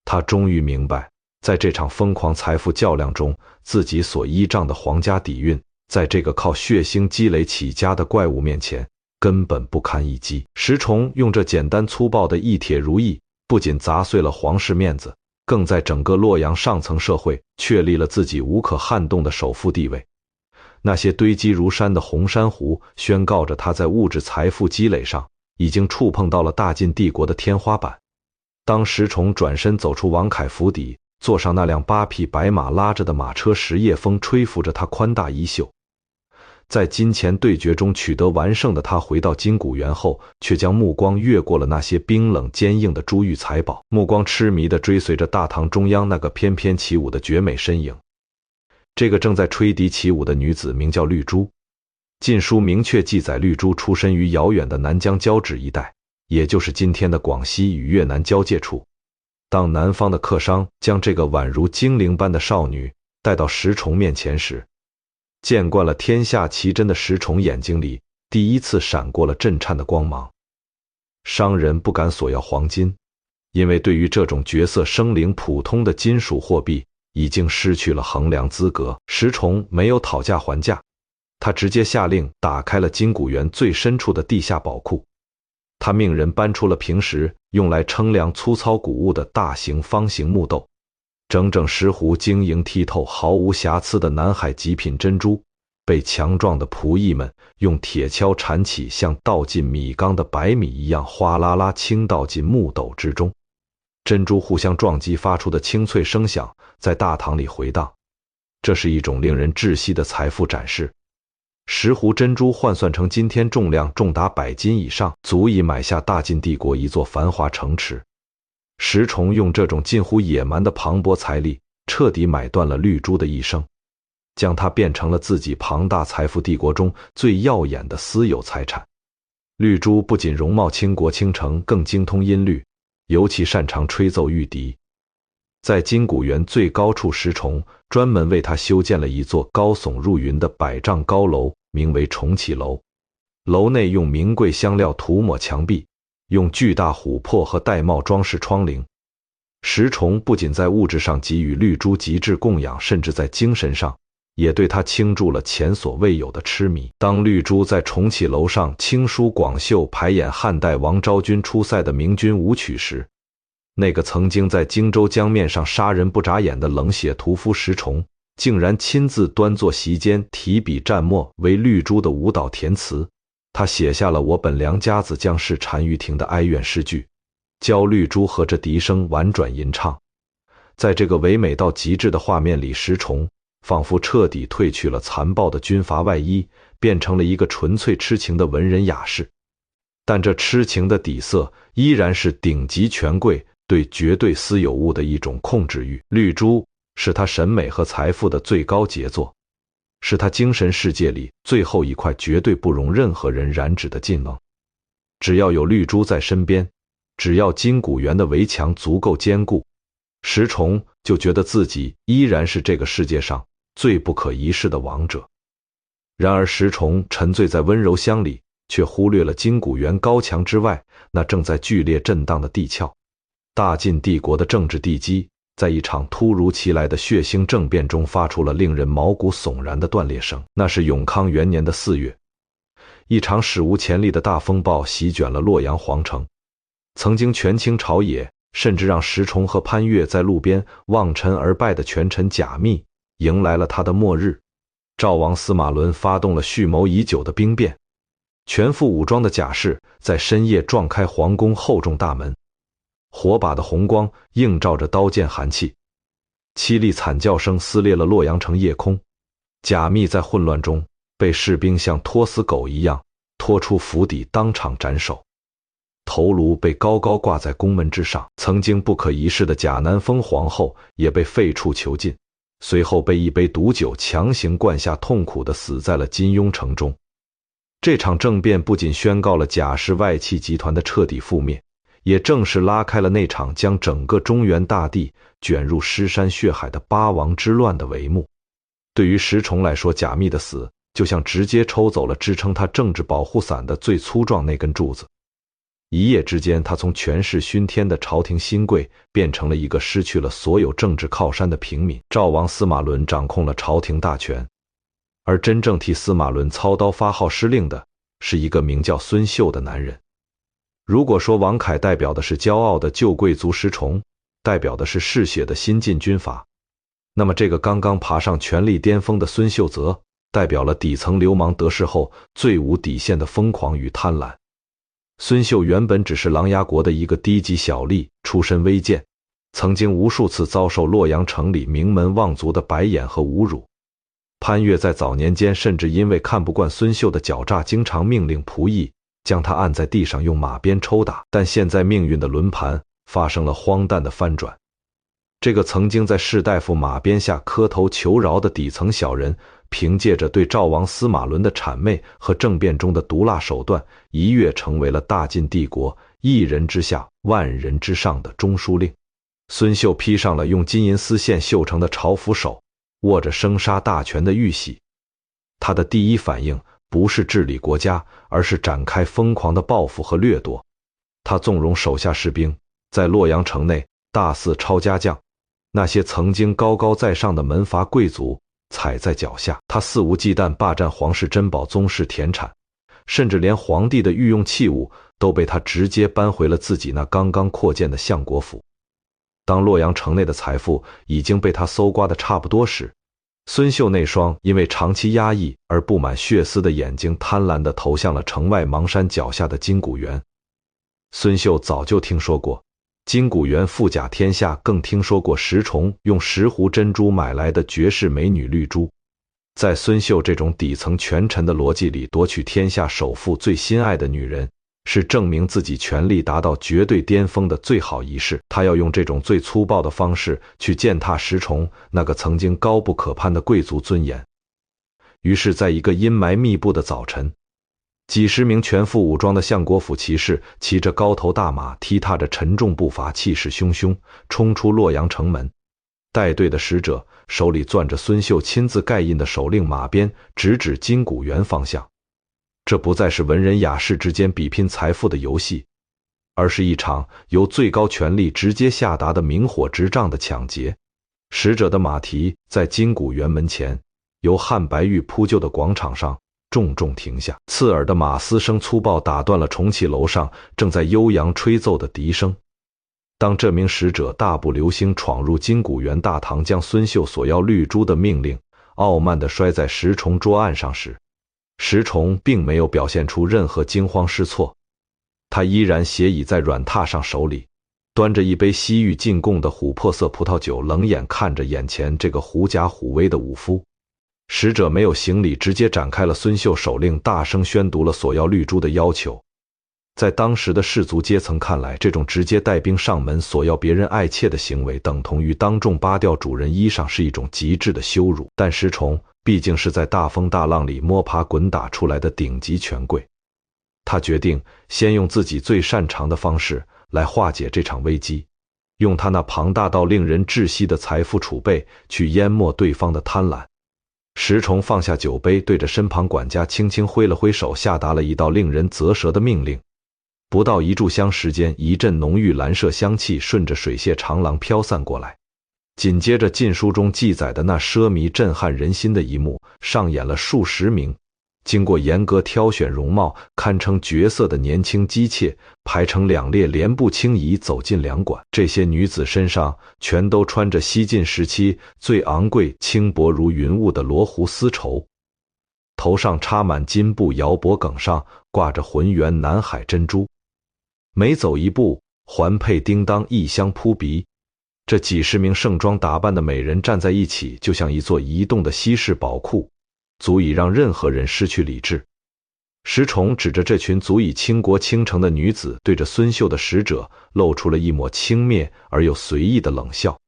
[SPEAKER 1] 他终于明白，在这场疯狂财富较量中，自己所依仗的皇家底蕴，在这个靠血腥积累起家的怪物面前根本不堪一击。石崇用这简单粗暴的一铁如意，不仅砸碎了皇室面子，更在整个洛阳上层社会确立了自己无可撼动的首富地位。那些堆积如山的红珊瑚宣告着他在物质财富积累上已经触碰到了大晋帝国的天花板。当石崇转身走出王凯府邸，坐上那辆8匹白马拉着的马车时，夜风吹拂着他宽大衣袖。在金钱对决中取得完胜的他回到金谷园后，却将目光越过了那些冰冷坚硬的珠玉财宝，目光痴迷地追随着大堂中央那个翩翩起舞的绝美身影。这个正在吹笛起舞的女子名叫绿珠。晋书明确记载，绿珠出身于遥远的南疆交趾一带，也就是今天的广西与越南交界处。当南方的客商将这个宛如精灵般的少女带到石崇面前时，见惯了天下奇珍的石崇眼睛里第一次闪过了震颤的光芒。商人不敢索要黄金，因为对于这种绝色生灵普通的金属货币已经失去了衡量资格。石崇没有讨价还价，他直接下令打开了金谷园最深处的地下宝库。他命人搬出了平时用来称量粗糙谷物的大型方形木豆，整整10壶晶莹剔透、毫无瑕疵的南海极品珍珠，被强壮的仆役们用铁锹铲起，像倒进米缸的白米一样哗啦啦倾倒进木斗之中。珍珠互相撞击发出的清脆声响在大堂里回荡，这是一种令人窒息的财富展示。10壶珍珠换算成今天重量重达100斤以上，足以买下大晋帝国一座繁华城池。石崇用这种近乎野蛮的磅礴财力，彻底买断了绿珠的一生，将它变成了自己庞大财富帝国中最耀眼的私有财产。绿珠不仅容貌倾国倾城，更精通音律，尤其擅长吹奏玉笛。在金谷园最高处，石崇专门为他修建了一座高耸入云的100丈高楼，名为重启楼。楼内用名贵香料涂抹墙壁，用巨大琥珀和玳瑁装饰窗棂。石崇不仅在物质上给予绿珠极致供养，甚至在精神上也对他倾注了前所未有的痴迷。当绿珠在重启楼上轻舒广袖排演汉代王昭君出塞的明军舞曲时，那个曾经在荆州江面上杀人不眨眼的冷血屠夫石崇，竟然亲自端坐席间，提笔蘸墨为绿珠的舞蹈填词。他写下了我本良家子将士单于庭的哀怨诗句，教绿珠和着笛声婉转吟唱。在这个唯美到极致的画面里，石崇仿佛彻底褪去了残暴的军阀外衣，变成了一个纯粹痴情的文人雅士。但这痴情的底色依然是顶级权贵对绝对私有物的一种控制欲。绿珠是他审美和财富的最高杰作，是他精神世界里最后一块绝对不容任何人染指的禁脓。只要有绿珠在身边，只要金谷园的围墙足够坚固，石崇就觉得自己依然是这个世界上最不可一世的王者。然而石崇沉醉在温柔乡里，却忽略了金谷园高墙之外那正在剧烈震荡的地壳。大晋帝国的政治地基在一场突如其来的血腥政变中发出了令人毛骨悚然的断裂声。那是永康元年的4月，一场史无前例的大风暴席卷了洛阳皇城。曾经权倾朝野，甚至让石崇和潘岳在路边望尘而拜的权臣贾密迎来了他的末日。赵王司马伦发动了蓄谋已久的兵变，全副武装的贾氏在深夜撞开皇宫厚重大门，火把的红光映照着刀剑寒气，凄厉惨叫声撕裂了洛阳城夜空。贾密在混乱中被士兵像拖死狗一样拖出府邸，当场斩首，头颅被高高挂在宫门之上。曾经不可一世的贾南风皇后也被废黜囚禁，随后被一杯毒酒强行灌下，痛苦地死在了金庸城中。这场政变不仅宣告了贾氏外戚集团的彻底覆灭，也正式拉开了那场将整个中原大地卷入尸山血海的八王之乱的帷幕。对于石崇来说，贾密的死就像直接抽走了支撑他政治保护伞的最粗壮那根柱子。一夜之间，他从权势熏天的朝廷新贵变成了一个失去了所有政治靠山的平民。赵王司马伦掌控了朝廷大权，而真正替司马伦操刀发号施令的是一个名叫孙秀的男人。如果说王凯代表的是骄傲的旧贵族石崇，代表的是嗜血的新晋军阀，那么这个刚刚爬上权力巅峰的孙秀则代表了底层流氓得势后最无底线的疯狂与贪婪。孙秀原本只是琅琊国的一个低级小吏，出身微贱，曾经无数次遭受洛阳城里名门望族的白眼和侮辱。潘岳在早年间甚至因为看不惯孙秀的狡诈，经常命令仆役将他按在地上用马鞭抽打。但现在命运的轮盘发生了荒诞的翻转，这个曾经在士大夫马鞭下磕头求饶的底层小人，凭借着对赵王司马伦的谄媚和政变中的毒辣手段，一跃成为了大晋帝国一人之下万人之上的中书令。孙秀披上了用金银丝线绣成的朝服手，握着生杀大权的玉玺。他的第一反应不是治理国家，而是展开疯狂的报复和掠夺。他纵容手下士兵在洛阳城内大肆抄家将，那些曾经高高在上的门阀贵族踩在脚下。他肆无忌惮霸占皇室珍宝、宗室田产，甚至连皇帝的御用器物都被他直接搬回了自己那刚刚扩建的相国府。当洛阳城内的财富已经被他搜刮的差不多时，孙秀那双因为长期压抑而布满血丝的眼睛贪婪地投向了城外邙山脚下的金谷园。孙秀早就听说过金谷园富甲天下，更听说过石崇用10斛珍珠买来的绝世美女绿珠。在孙秀这种底层权臣的逻辑里，夺取天下首富最心爱的女人，是证明自己权力达到绝对巅峰的最好仪式。他要用这种最粗暴的方式去践踏石崇那个曾经高不可攀的贵族尊严。于是在一个阴霾密布的早晨，几十名全副武装的相国府骑士骑着高头大马，踢踏着沉重步伐，气势汹汹冲出洛阳城门。带队的使者手里攥着孙秀亲自盖印的手令马鞭，直指金谷园方向。这不再是文人雅士之间比拼财富的游戏，而是一场由最高权力直接下达的明火执仗的抢劫。使者的马蹄在金谷园门前由汉白玉铺就的广场上重重停下，刺耳的马嘶声粗暴打断了重启楼上正在悠扬吹奏的笛声。当这名使者大步流星闯入金谷园大堂，将孙秀所要绿珠的命令傲慢地摔在石崇桌案上时，石崇并没有表现出任何惊慌失措，他依然斜倚在软榻上，手里端着一杯西域进贡的琥珀色葡萄酒，冷眼看着眼前这个狐假虎威的武夫。使者没有行礼，直接展开了孙秀手令，大声宣读了索要绿珠的要求。在当时的士族阶层看来，这种直接带兵上门索要别人爱妾的行为，等同于当众扒掉主人衣裳，是一种极致的羞辱。但石崇毕竟是在大风大浪里摸爬滚打出来的顶级权贵，他决定先用自己最擅长的方式来化解这场危机，用他那庞大到令人窒息的财富储备去淹没对方的贪婪。石崇放下酒杯，对着身旁管家轻轻挥了挥手，下达了一道令人啧舌的命令。不到1炷香时间，一阵浓郁蓝麝香气顺着水榭长廊飘散过来。紧接着禁书中记载的那奢靡震撼人心的一幕上演了。数十名经过严格挑选、容貌堪称绝色的年轻姬妾排成2列，连步轻移走进粮馆。这些女子身上全都穿着西晋时期最昂贵、轻薄如云雾的罗湖丝绸，头上插满金布，摇脖梗上挂着浑圆南海珍珠，每走一步环佩叮当，异香扑鼻。这几十名盛装打扮的美人站在一起，就像一座移动的稀世宝库，足以让任何人失去理智。石崇指着这群足以倾国倾城的女子，对着孙秀的使者露出了一抹轻蔑而又随意的冷笑。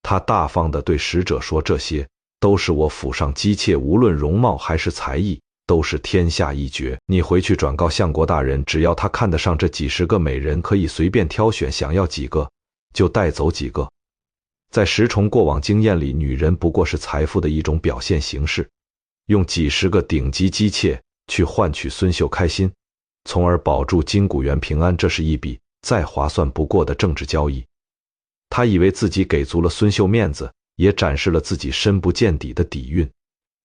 [SPEAKER 1] 他大方地对使者说，这些都是我府上姬妾，无论容貌还是才艺，都是天下一绝。你回去转告相国大人，只要他看得上这几十个美人，可以随便挑选，想要几个就带走几个。在石崇过往经验里，女人不过是财富的一种表现形式，用几十个顶级姬妾去换取孙秀开心，从而保住金谷园平安，这是一笔再划算不过的政治交易。他以为自己给足了孙秀面子，也展示了自己深不见底的底蕴。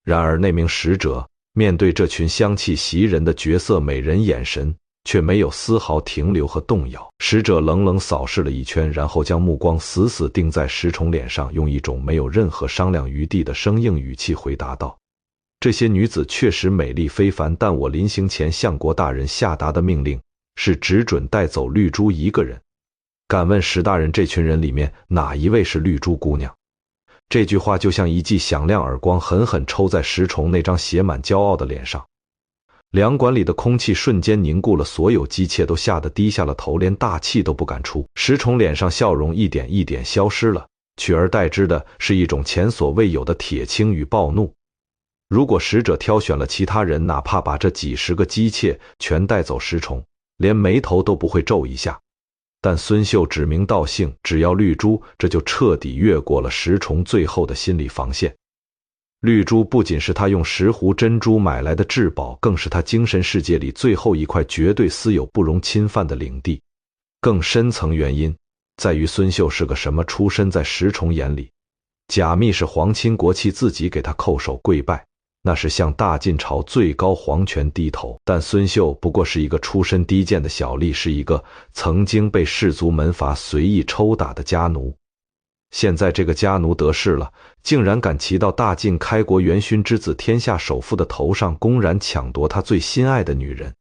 [SPEAKER 1] 然而那名使者面对这群香气袭人的绝色美人，眼神却没有丝毫停留和动摇。使者冷冷扫视了一圈，然后将目光死死定在石崇脸上，用一种没有任何商量余地的生硬语气回答道，这些女子确实美丽非凡，但我临行前相国大人下达的命令是只准带走绿珠1个人。敢问石大人，这群人里面哪一位是绿珠姑娘？这句话就像一记响亮耳光，狠狠抽在石崇那张写满骄傲的脸上。粮馆里的空气瞬间凝固了，所有姬妾都吓得低下了头，连大气都不敢出。石崇脸上笑容一点一点消失了，取而代之的是一种前所未有的铁青与暴怒。如果使者挑选了其他人，哪怕把这几十个姬妾全带走石崇，连眉头都不会皱一下。但孙秀指名道姓，只要绿珠，这就彻底越过了石崇最后的心理防线。绿珠不仅是他用石斛珍珠买来的至宝，更是他精神世界里最后一块绝对私有不容侵犯的领地。更深层原因在于孙秀是个什么出身，在石崇眼里，贾密是皇亲国戚自己给他叩首跪拜，那是向大晋朝最高皇权低头。但孙秀不过是一个出身低贱的小吏，是一个曾经被士族门阀随意抽打的家奴。现在这个家奴得势了，竟然敢骑到大晋开国元勋之子天下首富的头上，公然抢夺他最心爱的女人。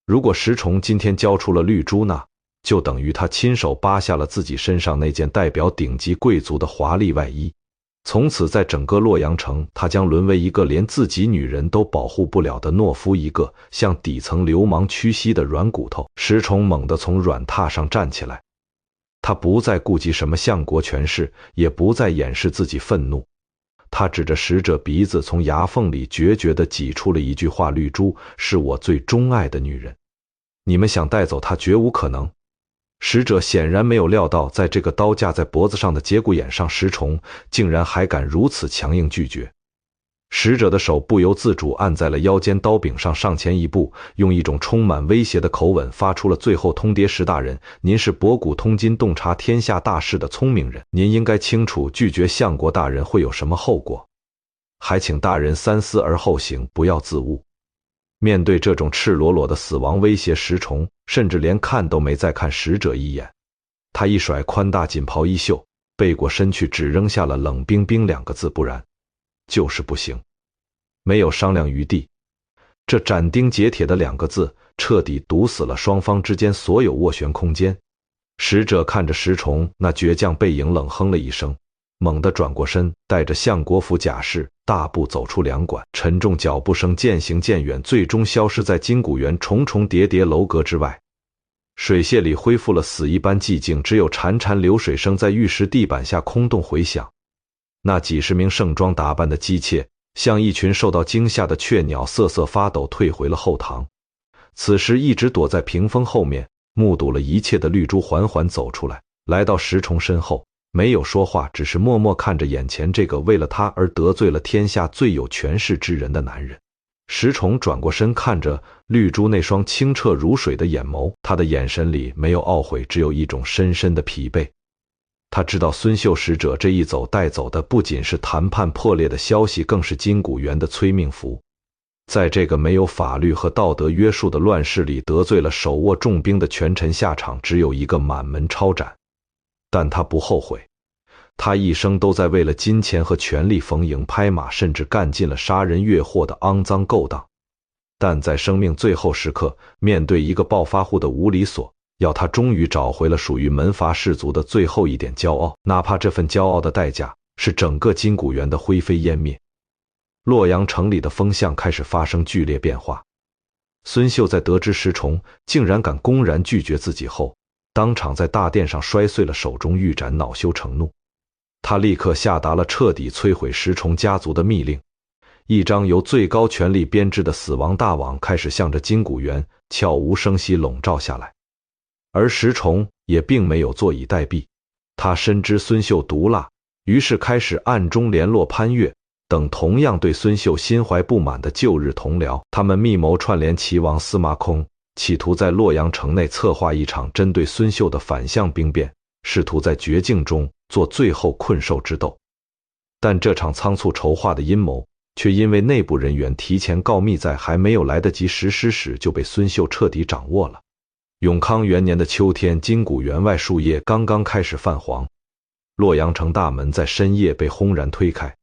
[SPEAKER 1] 如果石崇今天交出了绿珠，那就等于他亲手扒下了自己身上那件代表顶级贵族的华丽外衣。从此在整个洛阳城，他将沦为一个连自己女人都保护不了的懦夫，一个向底层流氓屈膝的软骨头。石崇猛地从软榻上站起来，他不再顾及什么相国权势，也不再掩饰自己愤怒。他指着使者鼻子，从牙缝里决绝地挤出了一句话：绿珠是我最钟爱的女人，你们想带走她绝无可能。使者显然没有料到，在这个刀架在脖子上的节骨眼上，石崇竟然还敢如此强硬拒绝。使者的手不由自主按在了腰间刀柄上，上前一步，用一种充满威胁的口吻发出了最后通牒：石大人，您是博古通今、洞察天下大事的聪明人，您应该清楚拒绝相国大人会有什么后果，还请大人三思而后行，不要自误。面对这种赤裸裸的死亡威胁，石崇甚至连看都没再看使者一眼。他一甩宽大锦袍衣袖，背过身去，只扔下了冷冰冰两个字：不然就是不行。没有商量余地，这斩钉截铁的两个字彻底堵死了双方之间所有斡旋空间。使者看着石崇那倔强背影，冷哼了一声，猛地转过身，带着相国府甲士大步走出粮馆，沉重脚步声渐行渐远，最终消失在金谷园重重叠叠楼阁之外。水榭里恢复了死一般寂静，只有潺潺流水声在玉石地板下空洞回响。那几十名盛装打扮的姬妾像一群受到惊吓的雀鸟，瑟瑟发抖退回了后堂。此时一直躲在屏风后面目睹了一切的绿珠缓缓走出来，来到石崇身后，没有说话，只是默默看着眼前这个为了他而得罪了天下最有权势之人的男人。石崇转过身，看着绿珠那双清澈如水的眼眸，他的眼神里没有懊悔，只有一种深深的疲惫。他知道孙秀使者这一走带走的不仅是谈判破裂的消息，更是金谷园的催命符。在这个没有法律和道德约束的乱世里，得罪了手握重兵的权臣，下场只有一个满门抄斩。但他不后悔，他一生都在为了金钱和权力逢迎拍马，甚至干尽了杀人越货的肮脏勾当。但在生命最后时刻，面对一个暴发户的无理索要，他终于找回了属于门阀士族的最后一点骄傲，哪怕这份骄傲的代价是整个金谷园的灰飞烟灭。洛阳城里的风向开始发生剧烈变化。孙秀在得知石崇竟然敢公然拒绝自己后，当场在大殿上摔碎了手中玉盏，恼羞成怒。他立刻下达了彻底摧毁石崇家族的密令，一张由最高权力编织的死亡大网开始向着金谷园悄无声息笼罩下来。而石崇也并没有坐以待毙，他深知孙秀毒辣，于是开始暗中联络潘岳等同样对孙秀心怀不满的旧日同僚，他们密谋串联齐王司马空，企图在洛阳城内策划一场针对孙秀的反向兵变，试图在绝境中做最后困兽之斗。但这场仓促筹划的阴谋却因为内部人员提前告密，在还没有来得及实施时就被孙秀彻底掌握了。永康元年的秋天，金谷园外树叶刚刚开始泛黄，洛阳城大门在深夜被轰然推开，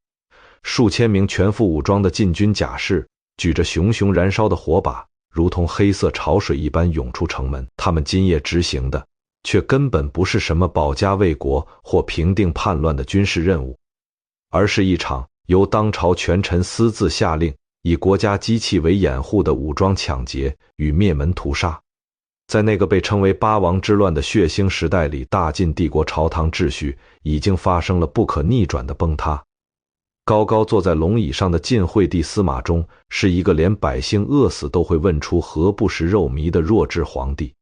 [SPEAKER 1] 数千名全副武装的禁军甲士举着熊熊燃烧的火把，如同黑色潮水一般涌出城门。他们今夜执行的却根本不是什么保家卫国或平定叛乱的军事任务，而是一场由当朝权臣私自下令，以国家机器为掩护的武装抢劫与灭门屠杀。在那个被称为八王之乱的血腥时代里，大晋帝国朝堂秩序已经发生了不可逆转的崩塌。高高坐在龙椅上的晋惠帝司马衷是一个连百姓饿死都会问出何不食肉糜的弱智皇帝。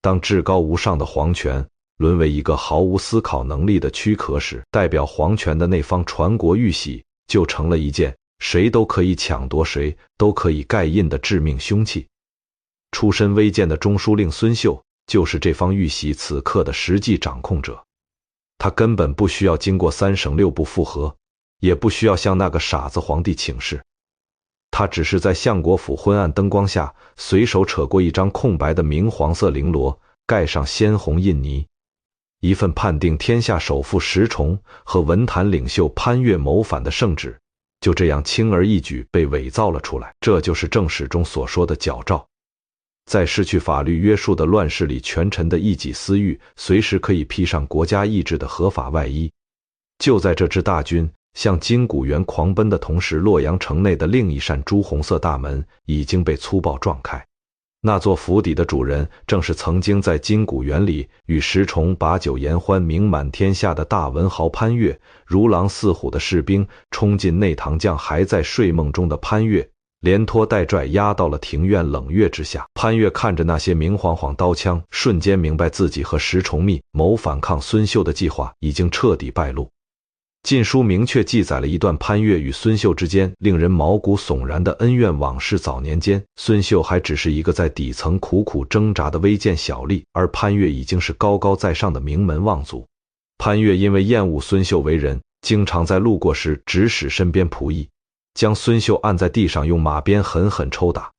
[SPEAKER 1] 当至高无上的皇权沦为一个毫无思考能力的躯壳时，代表皇权的那方传国玉玺就成了一件谁都可以抢夺、谁都可以盖印的致命凶器。出身微贱的中书令孙秀就是这方玉玺此刻的实际掌控者。他根本不需要经过3省6部复核，也不需要向那个傻子皇帝请示，他只是在相国府昏暗灯光下随手扯过一张空白的明黄色绫罗，盖上鲜红印泥。一份判定天下首富石崇和文坛领袖潘岳谋反的圣旨就这样轻而易举被伪造了出来。这就是正史中所说的矫诏。在失去法律约束的乱世里，权臣的一己私欲随时可以披上国家意志的合法外衣。就在这支大军向金谷园狂奔的同时，洛阳城内的另一扇朱红色大门已经被粗暴撞开。那座府邸的主人正是曾经在金谷园里与石崇把酒言欢名满天下的大文豪潘岳。如狼似虎的士兵冲进内堂，将还在睡梦中的潘岳连拖带拽压到了庭院冷月之下。潘岳看着那些明晃晃刀枪，瞬间明白自己和石崇密谋反抗孙秀的计划已经彻底败露。晋书明确记载了一段潘岳与孙秀之间令人毛骨悚然的恩怨往事。早年间，孙秀还只是一个在底层苦苦挣扎的微贱小吏，而潘岳已经是高高在上的名门望族。潘岳因为厌恶孙秀为人，经常在路过时指使身边仆役将孙秀按在地上，用马鞭狠狠抽打。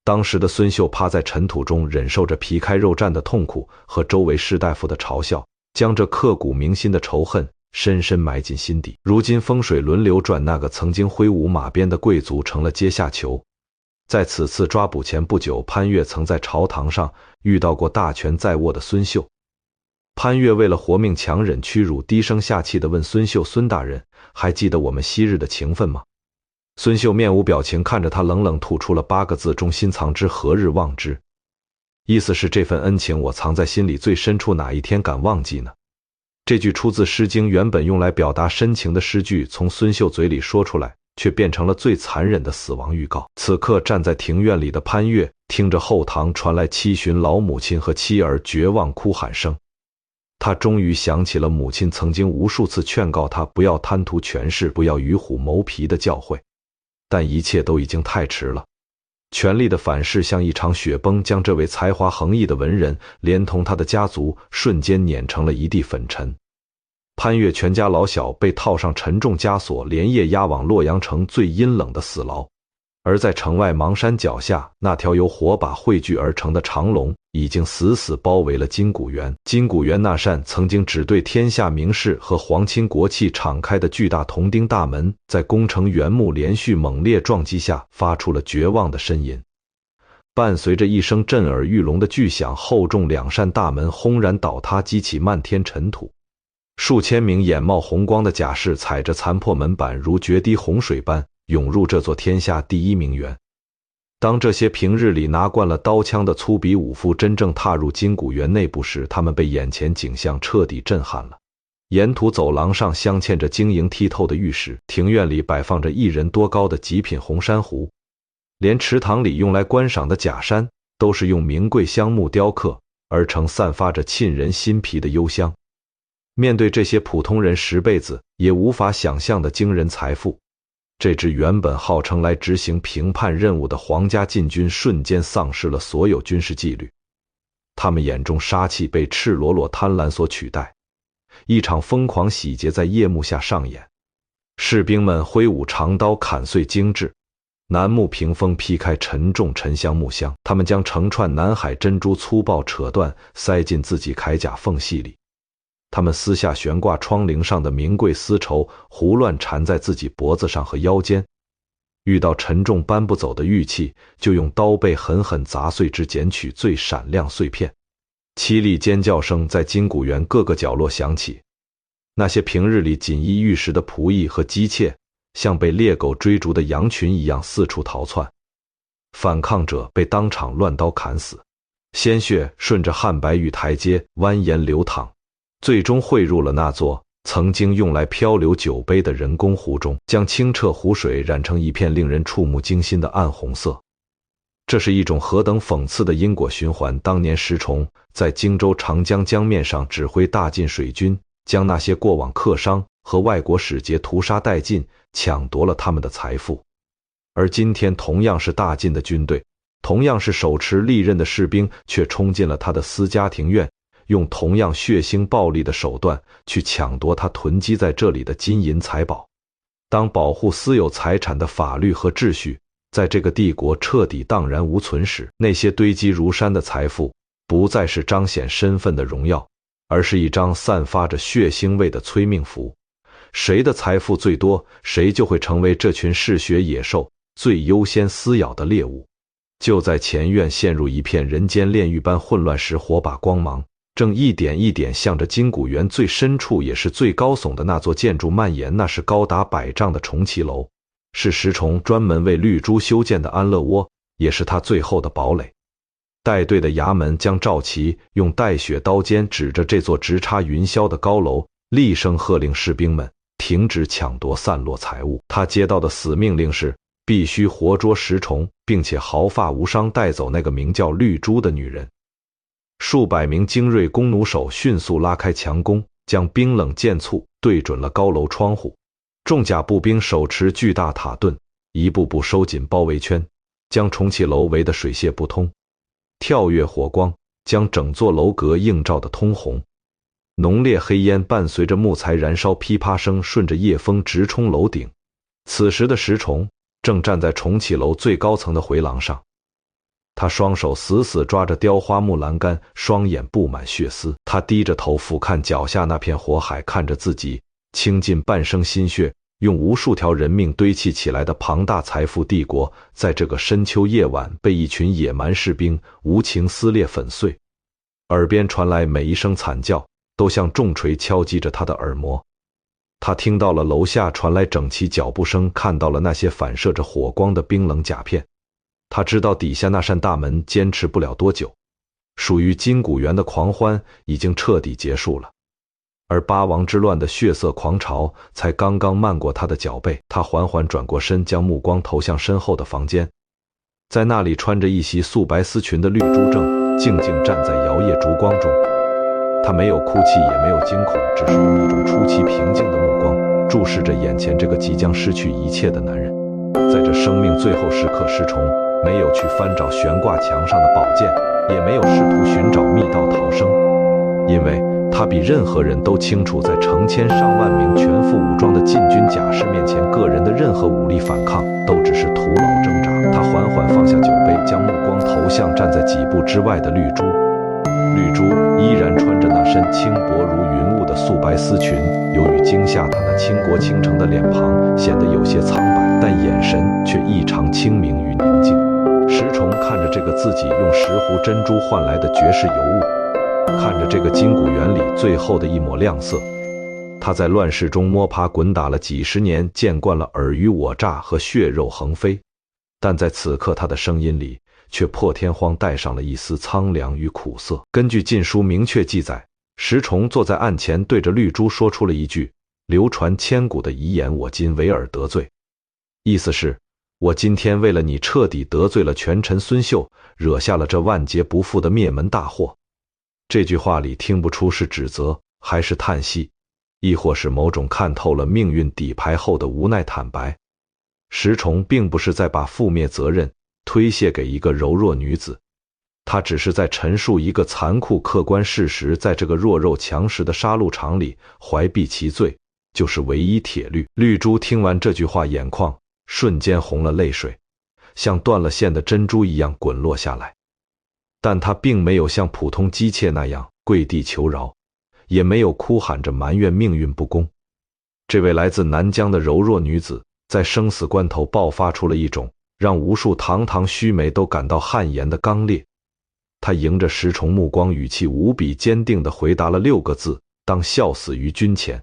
[SPEAKER 1] 当时的孙秀趴在尘土中，忍受着皮开肉绽的痛苦和周围士大夫的嘲笑，将这刻骨铭心的仇恨深深埋进心底。如今风水轮流转，那个曾经挥舞马鞭的贵族成了阶下囚。在此次抓捕前不久，潘岳曾在朝堂上遇到过大权在握的孙秀。潘岳为了活命强忍屈辱，低声下气地问孙秀：“孙大人，还记得我们昔日的情分吗？”孙秀面无表情看着他，冷冷吐出了8个字：“中心藏之，何日忘之？”意思是这份恩情我藏在心里最深处，哪一天敢忘记呢？这句出自《诗经》，原本用来表达深情的诗句，从孙秀嘴里说出来，却变成了最残忍的死亡预告。此刻站在庭院里的潘岳，听着后堂传来七旬老母亲和妻儿绝望哭喊声，他终于想起了母亲曾经无数次劝告他不要贪图权势，不要与虎谋皮的教诲，但一切都已经太迟了。权力的反噬像一场雪崩，将这位才华横溢的文人连同他的家族瞬间碾成了一地粉尘。潘岳全家老小被套上沉重枷锁，连夜押往洛阳城最阴冷的死牢。而在城外邙山脚下，那条由火把汇聚而成的长龙已经死死包围了金谷园。金谷园那扇曾经只对天下名士和皇亲国戚敞开的巨大铜钉大门，在攻城原木连续猛烈撞击下发出了绝望的呻吟。伴随着一声震耳欲聋的巨响，厚重2扇大门轰然倒塌，激起漫天尘土。数千名眼冒红光的甲士踩着残破门板，如决堤洪水般涌入这座天下第1名园。当这些平日里拿惯了刀枪的粗鄙武夫真正踏入金谷园内部时，他们被眼前景象彻底震撼了。沿途走廊上镶嵌着晶莹剔透的玉石，庭院里摆放着1人多高的极品红珊瑚，连池塘里用来观赏的假山都是用名贵香木雕刻而成，散发着沁人心脾的幽香。面对这些普通人10辈子也无法想象的惊人财富，这支原本号称来执行平叛任务的皇家禁军瞬间丧失了所有军事纪律。他们眼中杀气被赤裸裸贪婪所取代，一场疯狂洗劫在夜幕下上演。士兵们挥舞长刀砍碎精致楠木屏风，劈开沉重沉香木箱，他们将成串南海珍珠粗暴扯断，塞进自己铠甲缝隙里。他们撕下悬挂窗棂上的名贵丝绸，胡乱缠在自己脖子上和腰间。遇到沉重搬不走的玉器，就用刀背狠狠砸碎之，捡取最闪亮碎片。凄厉尖叫声在金谷园各个角落响起，那些平日里锦衣玉食的仆役和姬妾，像被猎狗追逐的羊群一样四处逃窜。反抗者被当场乱刀砍死，鲜血顺着汉白玉台阶蜿蜒流淌，最终汇入了那座曾经用来漂流酒杯的人工湖中，将清澈湖水染成一片令人触目惊心的暗红色。这是一种何等讽刺的因果循环！当年石崇在荆州长江江面上指挥大晋水军，将那些过往客商和外国使节屠杀殆尽，抢夺了他们的财富。而今天同样是大晋的军队，同样是手持利刃的士兵，却冲进了他的私家庭院，用同样血腥暴力的手段去抢夺他囤积在这里的金银财宝。当保护私有财产的法律和秩序在这个帝国彻底荡然无存时，那些堆积如山的财富不再是彰显身份的荣耀，而是一张散发着血腥味的催命符。谁的财富最多，谁就会成为这群嗜血野兽最优先撕咬的猎物。就在前院陷入一片人间炼狱般混乱时，火把光芒正一点一点向着金谷园最深处也是最高耸的那座建筑蔓延。那是高达100丈的重骑楼，是石崇专门为绿珠修建的安乐窝，也是他最后的堡垒。带队的衙门将赵齐用带血刀尖指着这座直插云霄的高楼，厉声喝令士兵们停止抢夺散落财物。他接到的死命令是必须活捉石崇，并且毫发无伤带走那个名叫绿珠的女人。数百名精锐弓弩手迅速拉开强弓，将冰冷箭簇对准了高楼窗户。重甲步兵手持巨大塔盾，一步步收紧包围圈，将重启楼围得水泄不通。跳跃火光将整座楼阁映照得通红，浓烈黑烟伴随着木材燃烧噼啪声顺着夜风直冲楼顶。此时的石崇正站在重启楼最高层的回廊上，他双手死死抓着雕花木栏杆，双眼布满血丝。他低着头俯瞰脚下那片火海，看着自己倾尽半生心血，用无数条人命堆砌起来的庞大财富帝国，在这个深秋夜晚被一群野蛮士兵无情撕裂粉碎。耳边传来每一声惨叫，都像重锤敲击着他的耳膜。他听到了楼下传来整齐脚步声，看到了那些反射着火光的冰冷甲片。他知道底下那扇大门坚持不了多久，属于金谷园的狂欢已经彻底结束了，而八王之乱的血色狂潮才刚刚漫过他的脚背。他缓缓转过身，将目光投向身后的房间，在那里穿着一袭素白丝裙的绿珠正静静站在摇曳烛光中。他没有哭泣，也没有惊恐，只是用一种出奇平静的目光注视着眼前这个即将失去一切的男人。在这生命最后时刻，石崇没有去翻找悬挂墙上的宝剑，也没有试图寻找密道逃生，因为他比任何人都清楚，在成千上万名全副武装的禁军甲士面前，个人的任何武力反抗都只是徒劳挣扎。他缓缓放下酒杯，将目光投向站在几步之外的绿珠。绿珠依然穿着那身轻薄如云雾的素白丝裙，由于惊吓，她那倾国倾城的脸庞显得有些苍白，但眼神却异常清明与宁静。石崇看着这个自己用10壶珍珠换来的绝世尤物，看着这个金谷园里最后的一抹亮色，他在乱世中摸爬滚打了几十年，见惯了尔虞我诈和血肉横飞，但在此刻他的声音里却破天荒带上了一丝苍凉与苦涩。根据禁书明确记载，石崇坐在案前，对着绿珠说出了一句流传千古的遗言：我今为尔得罪。意思是，我今天为了你彻底得罪了权臣孙秀，惹下了这万劫不复的灭门大祸。这句话里听不出是指责，还是叹息，亦或是某种看透了命运底牌后的无奈坦白。石崇并不是在把覆灭责任推卸给一个柔弱女子，他只是在陈述一个残酷客观事实，在这个弱肉强食的杀戮场里，怀璧其罪就是唯一铁律。绿珠听完这句话，眼眶瞬间红了，泪水像断了线的珍珠一样滚落下来，但她并没有像普通姬妾那样跪地求饶，也没有哭喊着埋怨命运不公。这位来自南疆的柔弱女子在生死关头爆发出了一种让无数堂堂须眉都感到汗颜的刚烈。他迎着石崇目光，语气无比坚定地回答了6个字：当笑死于君前。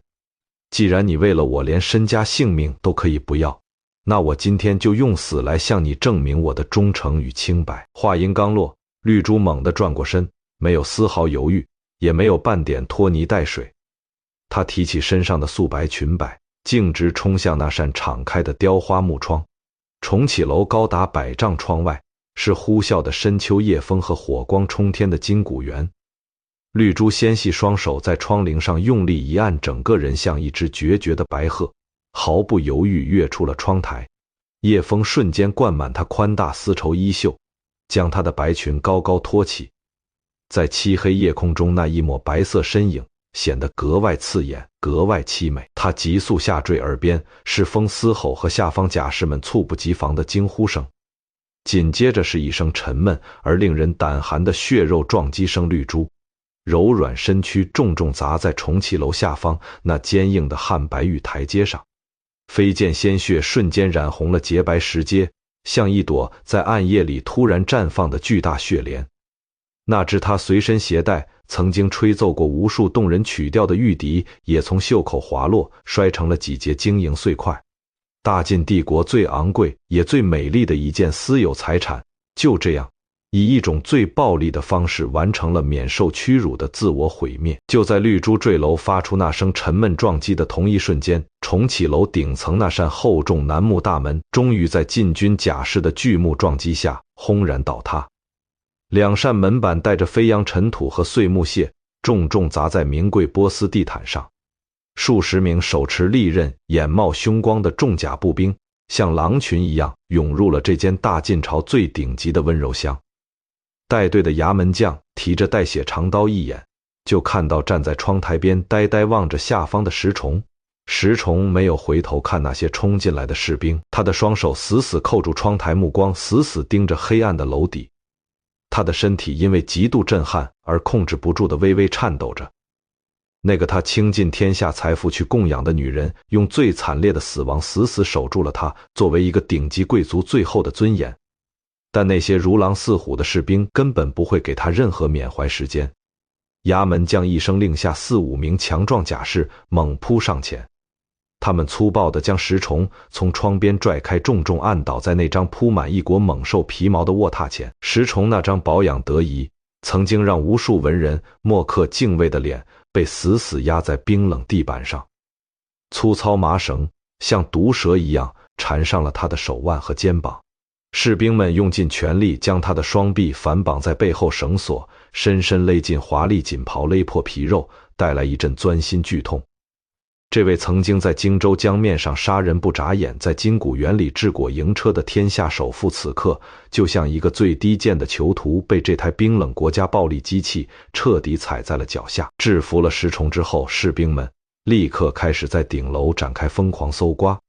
[SPEAKER 1] 既然你为了我连身家性命都可以不要，那我今天就用死来向你证明我的忠诚与清白。话音刚落，绿珠猛地转过身，没有丝毫犹豫，也没有半点拖泥带水。她提起身上的素白裙摆，径直冲向那扇敞开的雕花木窗。重启楼高达100丈，窗外是呼啸的深秋夜风和火光冲天的金谷园。绿珠纤细双手在窗棂上用力一按，整个人像一只决绝的白鹤，毫不犹豫跃出了窗台。夜风瞬间灌满她宽大丝绸衣袖，将她的白裙高高托起，在漆黑夜空中，那一抹白色身影显得格外刺眼，格外凄美。她急速下坠，耳边是风嘶吼和下方甲士们猝不及防的惊呼声，紧接着是一声沉闷而令人胆寒的血肉撞击声。绿珠柔软身躯重重砸在重启楼下方那坚硬的汉白玉台阶上，飞溅鲜血瞬间染红了洁白石阶，像一朵在暗夜里突然绽放的巨大血莲。那只他随身携带、曾经吹奏过无数动人曲调的玉笛也从袖口滑落，摔成了几节晶莹碎块。大晋帝国最昂贵也最美丽的一件私有财产，就这样以一种最暴力的方式完成了免受屈辱的自我毁灭。就在绿珠坠楼发出那声沉闷撞击的同一瞬间，重启楼顶层那扇厚重楠木大门终于在晋军甲士的巨木撞击下轰然倒塌。2扇门板带着飞扬尘土和碎木屑，重重砸在名贵波斯地毯上。数十名手持利刃、眼冒凶光的重甲步兵，像狼群一样涌入了这间大晋朝最顶级的温柔乡。带队的衙门将提着带血长刀，一眼就看到站在窗台边呆呆望着下方的石崇。石崇没有回头看那些冲进来的士兵，他的双手死死扣住窗台，目光死死盯着黑暗的楼底。他的身体因为极度震撼而控制不住的微微颤抖着。那个他倾尽天下财富去供养的女人，用最惨烈的死亡死死守住了他作为一个顶级贵族最后的尊严。但那些如狼似虎的士兵根本不会给他任何缅怀时间。衙门将一声令下，4、5名强壮甲士猛扑上前，他们粗暴地将石崇从窗边拽开，重重按倒在那张铺满一裹猛兽皮毛的卧榻前。石崇那张保养得宜、曾经让无数文人默刻敬畏的脸被死死压在冰冷地板上，粗糙麻绳像毒蛇一样缠上了他的手腕和肩膀。士兵们用尽全力将他的双臂反绑在背后绳索，深深勒进华丽锦袍，勒破皮肉，带来一阵钻心剧痛。这位曾经在荆州江面上杀人不眨眼，在金谷园里治国营车的天下首富，此刻就像一个最低贱的囚徒，被这台冰冷国家暴力机器彻底踩在了脚下。制服了石崇之后，士兵们立刻开始在顶楼展开疯狂搜刮。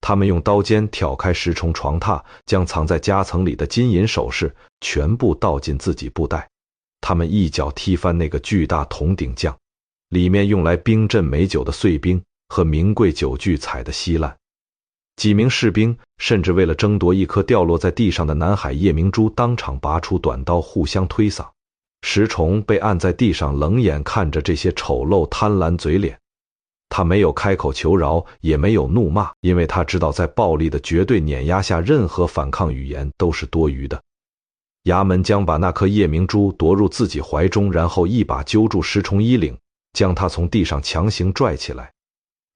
[SPEAKER 1] 他们用刀尖挑开石崇床榻，将藏在夹层里的金银首饰全部倒进自己布袋。他们一脚踢翻那个巨大铜鼎匠，里面用来冰镇美酒的碎冰和名贵酒具踩得稀烂。几名士兵甚至为了争夺一颗掉落在地上的南海夜明珠，当场拔出短刀互相推搡。石崇被按在地上，冷眼看着这些丑陋贪婪嘴脸。他没有开口求饶，也没有怒骂，因为他知道在暴力的绝对碾压下，任何反抗语言都是多余的。衙门将把那颗夜明珠夺入自己怀中，然后一把揪住石崇衣领，将他从地上强行拽起来。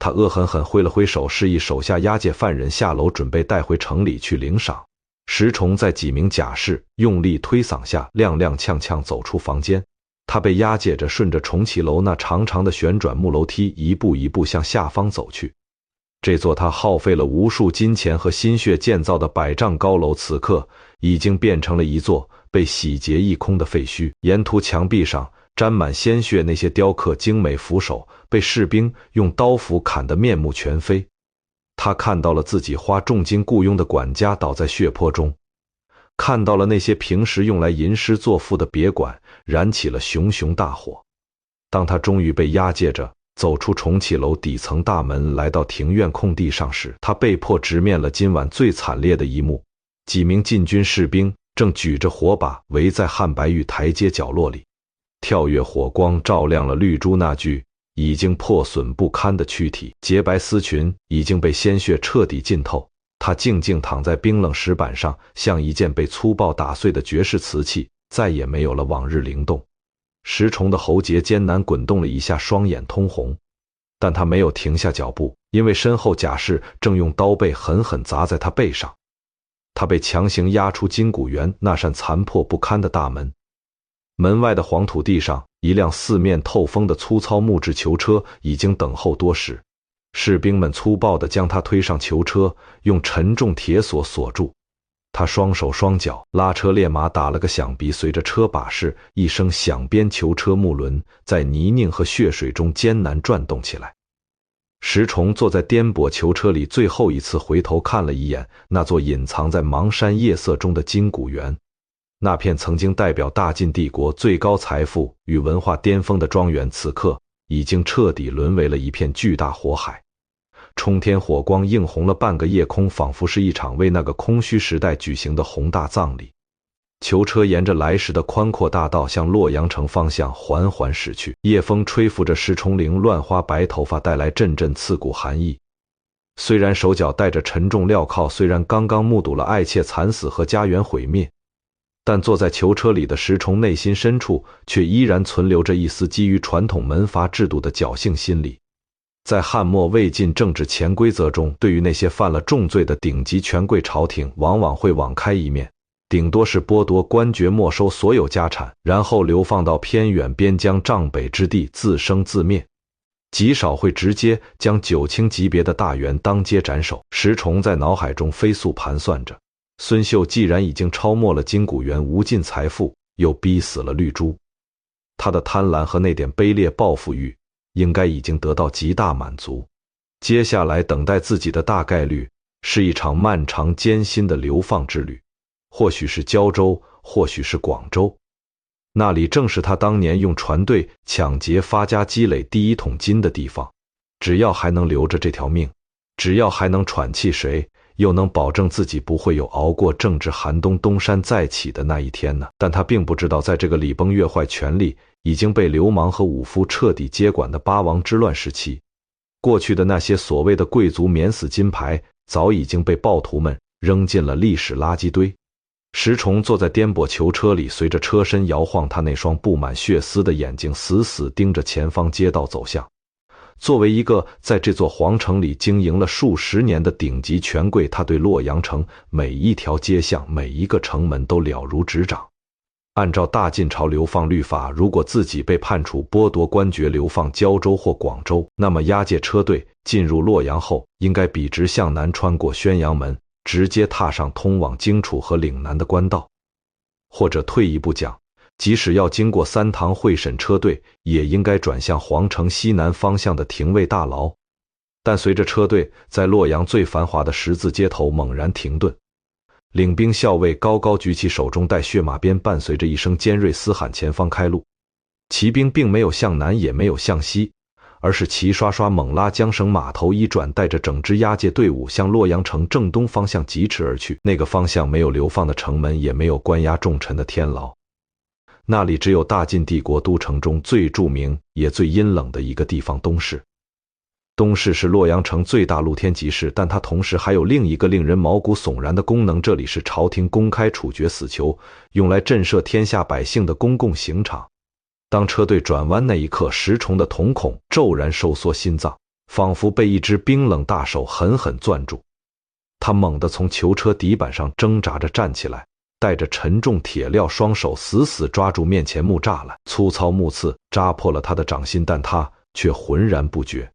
[SPEAKER 1] 他恶狠狠挥了挥手，示意手下押解犯人下楼，准备带回城里去领赏。石崇在几名甲士用力推搡下，踉踉跄跄走出房间。他被押解着顺着重启楼那长长的旋转木楼梯一步一步向下方走去。这座他耗费了无数金钱和心血建造的100丈高楼，此刻已经变成了一座被洗劫一空的废墟。沿途墙壁上沾满鲜血，那些雕刻精美扶手被士兵用刀斧砍得面目全非。他看到了自己花重金雇佣的管家倒在血泊中，看到了那些平时用来吟诗作赋的别馆燃起了熊熊大火。当他终于被押解着走出重启楼底层大门，来到庭院空地上时，他被迫直面了今晚最惨烈的一幕。几名禁军士兵正举着火把围在汉白玉台阶角落里，跳跃火光照亮了绿珠那具已经破损不堪的躯体，洁白丝裙已经被鲜血彻底浸透。他静静躺在冰冷石板上，像一件被粗暴打碎的绝世瓷器，再也没有了往日灵动。石崇的喉结艰难滚动了一下，双眼通红，但他没有停下脚步，因为身后贾氏正用刀背狠狠砸在他背上。他被强行押出金谷园那扇残破不堪的大门。门外的黄土地上，一辆四面透风的粗糙木质囚车已经等候多时。士兵们粗暴地将他推上囚车，用沉重铁锁锁住。他双手双脚拉车烈马打了个响鼻，随着车把式一声响鞭，囚车木轮在泥泞和血水中艰难转动起来。石崇坐在颠簸囚车里，最后一次回头看了一眼那座隐藏在茫山夜色中的金谷园。那片曾经代表大晋帝国最高财富与文化巅峰的庄园，此刻已经彻底沦为了一片巨大火海。冲天火光映红了半个夜空，仿佛是一场为那个空虚时代举行的宏大葬礼。囚车沿着来时的宽阔大道向洛阳城方向缓缓驶去，夜风吹拂着石崇龄乱花白头发，带来阵阵刺骨寒意。虽然手脚带着沉重镣铐，虽然刚刚目睹了爱妾惨死和家园毁灭，但坐在囚车里的石崇内心深处却依然存留着一丝基于传统门阀制度的侥幸心理。在汉末魏晋政治潜规则中，对于那些犯了重罪的顶级权贵，朝廷往往会网开一面，顶多是剥夺官爵，没收所有家产，然后流放到偏远边疆瘴北之地自生自灭，极少会直接将九卿级别的大员当街斩首。石崇在脑海中飞速盘算着，孙秀既然已经抄没了金谷园无尽财富，又逼死了绿珠，他的贪婪和那点卑劣报复欲应该已经得到极大满足。接下来等待自己的大概率是一场漫长艰辛的流放之旅，或许是胶州，或许是广州，那里正是他当年用船队抢劫发家积累第一桶金的地方。只要还能留着这条命，只要还能喘气，谁又能保证自己不会有熬过政治寒冬东山再起的那一天呢？但他并不知道，在这个礼崩乐坏、权力已经被流氓和武夫彻底接管的八王之乱时期，过去的那些所谓的贵族免死金牌早已经被暴徒们扔进了历史垃圾堆。石崇坐在颠簸囚车里，随着车身摇晃，他那双布满血丝的眼睛死死盯着前方街道走向。作为一个在这座皇城里经营了数十年的顶级权贵，他对洛阳城每一条街巷、每一个城门都了如指掌。按照大晋朝流放律法，如果自己被判处剥夺官爵，流放胶州或广州，那么押解车队进入洛阳后，应该笔直向南，穿过宣阳门，直接踏上通往荆楚和岭南的官道。或者退一步讲，即使要经过三堂会审，车队也应该转向皇城西南方向的廷尉大牢。但随着车队在洛阳最繁华的十字街头猛然停顿，领兵校尉高高举起手中带血马鞭，伴随着一声尖锐嘶喊，前方开路。骑兵并没有向南，也没有向西，而是齐刷刷猛拉缰绳，马头一转，带着整支押解队伍向洛阳城正东方向疾驰而去。那个方向没有流放的城门，也没有关押重臣的天牢，那里只有大晋帝国都城中最著名也最阴冷的一个地方——东市。东市是洛阳城最大露天集市，但它同时还有另一个令人毛骨悚然的功能，这里是朝廷公开处决死囚，用来震慑天下百姓的公共刑场。当车队转弯那一刻，石崇的瞳孔骤然收缩，心脏仿佛被一只冰冷大手狠狠攥住。他猛地从囚车底板上挣扎着站起来，带着沉重铁镣，双手死死抓住面前木栅栏，粗糙木刺扎破了他的掌心，但他却浑然不觉。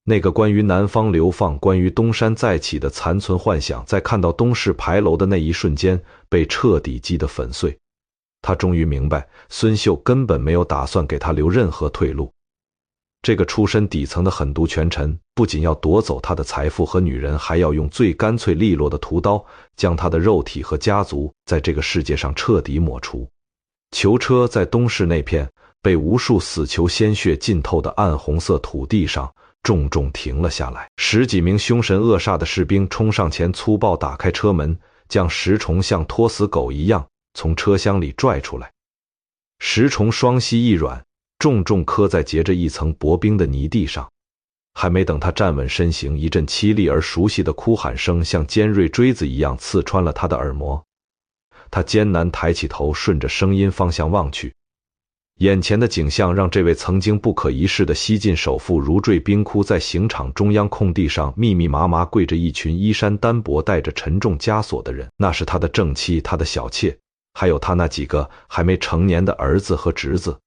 [SPEAKER 1] 那个关于南方流放、关于东山再起的残存幻想，在看到东市牌楼的那一瞬间被彻底击得粉碎。他终于明白，孙秀根本没有打算给他留任何退路。这个出身底层的狠毒权臣，不仅要夺走他的财富和女人，还要用最干脆利落的屠刀，将他的肉体和家族在这个世界上彻底抹除。囚车在东市那片被无数死囚鲜血浸透的暗红色土地上重重停了下来。十几名凶神恶煞的士兵冲上前，粗暴打开车门，将石崇像拖死狗一样从车厢里拽出来。石崇双膝一软，重重磕在结着一层薄冰的泥地上。还没等他站稳身形，一阵凄厉而熟悉的哭喊声像尖锐锥子一样刺穿了他的耳膜。他艰难抬起头，顺着声音方向望去。眼前的景象让这位曾经不可一世的西晋首富如坠冰窟。在刑场中央空地上密密麻麻跪着一群衣衫单薄、带着沉重枷锁的人，那是他的正妻、他的小妾，还有他那几个还没成年的儿子和侄子。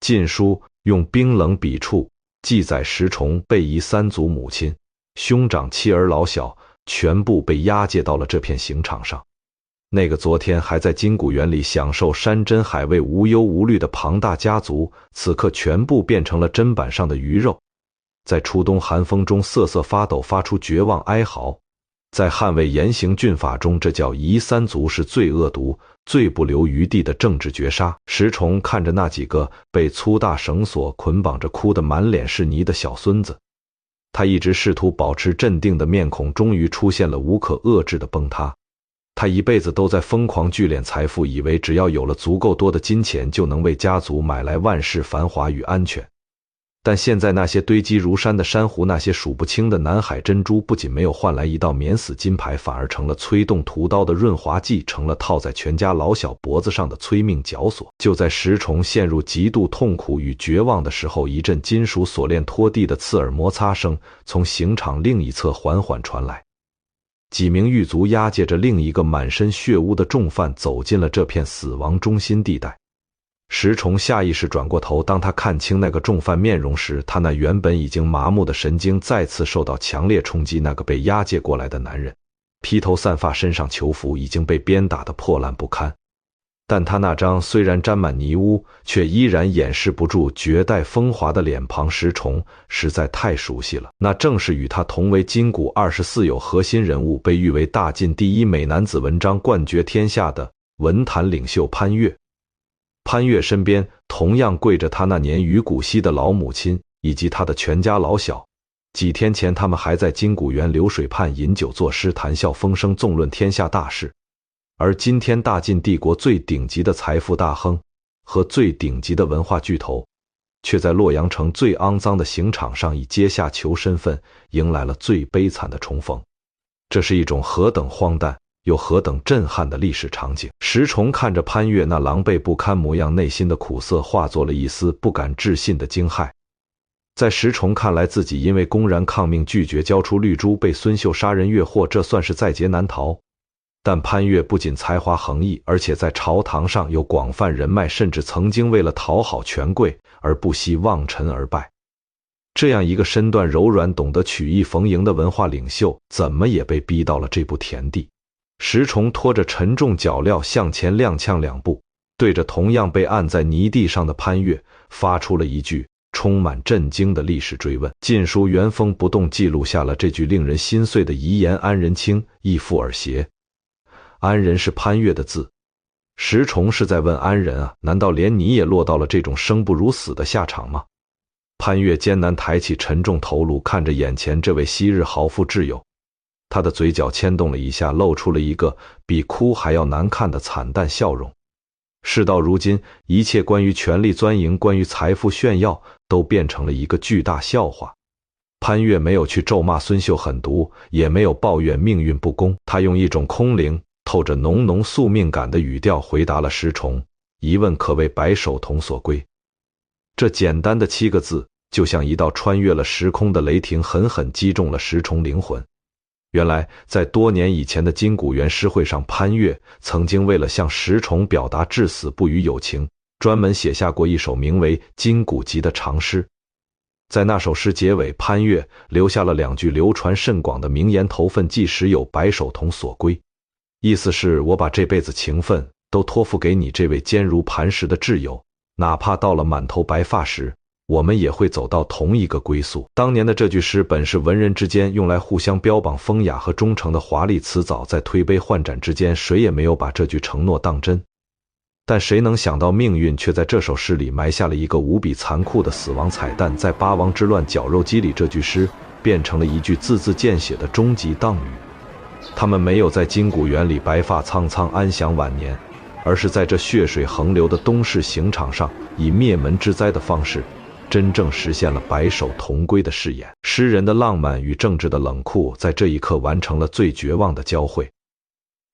[SPEAKER 1] 晋书用冰冷笔触记载石崇被遗三族母亲、兄长妻儿老小全部被押解到了这片刑场上。那个昨天还在金谷园里享受山珍海味无忧无虑的庞大家族，此刻全部变成了砧板上的鱼肉，在初冬寒风中瑟瑟发抖，发出绝望哀嚎。在捍卫严刑峻法中，这叫夷三族是最恶毒、最不留余地的政治绝杀。石崇看着那几个被粗大绳索捆绑着哭得满脸是泥的小孙子，他一直试图保持镇定的面孔终于出现了无可遏制的崩塌。他一辈子都在疯狂聚敛财富，以为只要有了足够多的金钱，就能为家族买来万世繁华与安全。但现在那些堆积如山的珊瑚，那些数不清的南海珍珠，不仅没有换来一道免死金牌，反而成了催动屠刀的润滑剂，成了套在全家老小脖子上的催命绞索。就在石崇陷入极度痛苦与绝望的时候，一阵金属锁链拖地的刺耳摩擦声从刑场另一侧缓缓传来。几名狱卒押解着另一个满身血污的重犯走进了这片死亡中心地带。石崇下意识转过头，当他看清那个重犯面容时，他那原本已经麻木的神经再次受到强烈冲击。那个被押解过来的男人，披头散发，身上囚服已经被鞭打得破烂不堪，但他那张虽然沾满泥污，却依然掩饰不住绝代风华的脸庞，石崇实在太熟悉了。那正是与他同为金谷24有核心人物，被誉为大晋第一美男子、文章冠绝天下的文坛领袖潘岳。潘岳身边同样跪着他那年逾古稀的老母亲以及他的全家老小。几天前他们还在金谷园流水畔饮酒作诗，谈笑风生，纵论天下大事。而今天大晋帝国最顶级的财富大亨和最顶级的文化巨头，却在洛阳城最肮脏的刑场上以阶下囚身份迎来了最悲惨的重逢。这是一种何等荒诞又何等震撼的历史场景。石崇看着潘岳那狼狈不堪模样，内心的苦涩化作了一丝不敢置信的惊骇。在石崇看来，自己因为公然抗命拒绝交出绿珠，被孙秀杀人越货，这算是在劫难逃。但潘岳不仅才华横溢，而且在朝堂上有广泛人脉，甚至曾经为了讨好权贵而不惜望尘而拜。这样一个身段柔软、懂得曲意逢迎的文化领袖，怎么也被逼到了这步田地。石崇拖着沉重脚镣向前踉跄2步，对着同样被按在泥地上的潘岳发出了一句充满震惊的历史追问。晋书原封不动记录下了这句令人心碎的遗言：安人清，亦复尔邪。安人是潘岳的字，石崇是在问安人啊，难道连你也落到了这种生不如死的下场吗？潘岳艰难抬起沉重头颅，看着眼前这位昔日豪富挚友，他的嘴角牵动了一下，露出了一个比哭还要难看的惨淡笑容。事到如今，一切关于权力钻营、关于财富炫耀，都变成了一个巨大笑话。潘岳没有去咒骂孙秀狠毒，也没有抱怨命运不公，他用一种空灵透着浓浓宿命感的语调回答了石崇，疑问可为白首同所归。这简单的7个字，就像一道穿越了时空的雷霆，狠狠击中了石崇灵魂。原来在多年以前的金谷园诗会上，潘岳曾经为了向石崇表达至死不渝友情，专门写下过一首名为《金谷集》的长诗。在那首诗结尾，潘岳留下了2句流传甚广的名言：投份即时有，白首同所归。意思是我把这辈子情分都托付给你这位坚如磐石的挚友，哪怕到了满头白发时，我们也会走到同一个归宿。当年的这句诗本是文人之间用来互相标榜风雅和忠诚的华丽辞藻，在推杯换盏之间，谁也没有把这句承诺当真。但谁能想到，命运却在这首诗里埋下了一个无比残酷的死亡彩蛋。在八王之乱绞肉机里，这句诗变成了一句字字见血的终极当语。他们没有在金谷园里白发苍苍安享晚年，而是在这血水横流的东市刑场上，以灭门之灾的方式，真正实现了白首同归的誓言。诗人的浪漫与政治的冷酷，在这一刻完成了最绝望的交汇。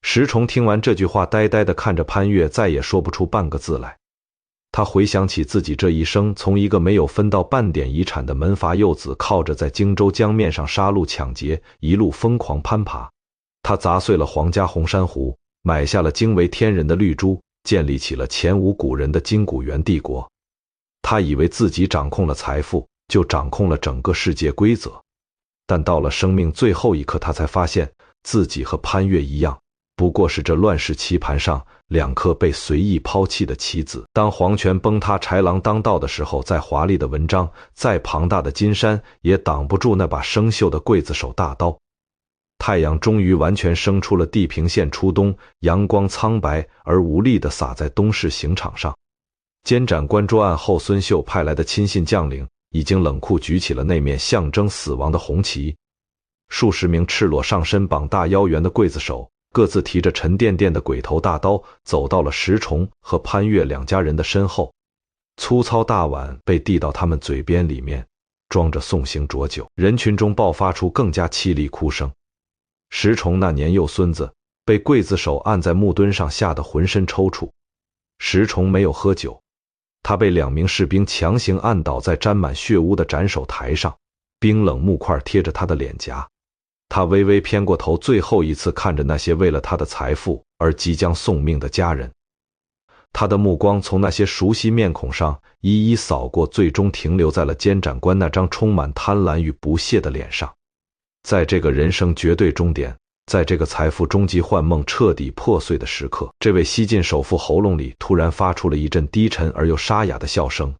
[SPEAKER 1] 石崇听完这句话，呆呆地看着潘越，再也说不出半个字来。他回想起自己这一生，从一个没有分到半点遗产的门阀幼子，靠着在荆州江面上杀戮抢劫，一路疯狂攀爬。他砸碎了皇家红珊瑚，买下了惊为天人的绿珠，建立起了前无古人的金古元帝国。他以为自己掌控了财富，就掌控了整个世界规则。但到了生命最后一刻，他才发现自己和潘越一样，不过是这乱世棋盘上2颗被随意抛弃的棋子。当皇权崩塌，豺狼当道的时候，再华丽的文章，再庞大的金山，也挡不住那把生锈的刽子手大刀。太阳终于完全升出了地平线初冬，阳光苍白而无力地洒在东市刑场上。监斩官捉案后，孙秀派来的亲信将领已经冷酷举起了那面象征死亡的红旗。数十名赤裸上身、膀大腰圆的刽子手，各自提着沉甸甸的鬼头大刀，走到了石崇和潘越2家人的身后。粗糙大碗被递到他们嘴边，里面装着送行浊酒。人群中爆发出更加凄厉哭声。石崇那年幼孙子被刽子手按在木墩上，吓得浑身抽搐。石崇没有喝酒，他被2名士兵强行按倒在沾满血污的斩首台上，冰冷木块贴着他的脸颊。他微微偏过头，最后一次看着那些为了他的财富而即将送命的家人。他的目光从那些熟悉面孔上一一扫过，最终停留在了监斩官那张充满贪婪与不屑的脸上。在这个人生绝对终点，在这个财富终极幻梦彻底破碎的时刻，这位西晋首富喉咙里突然发出了一阵低沉而又沙哑的笑声。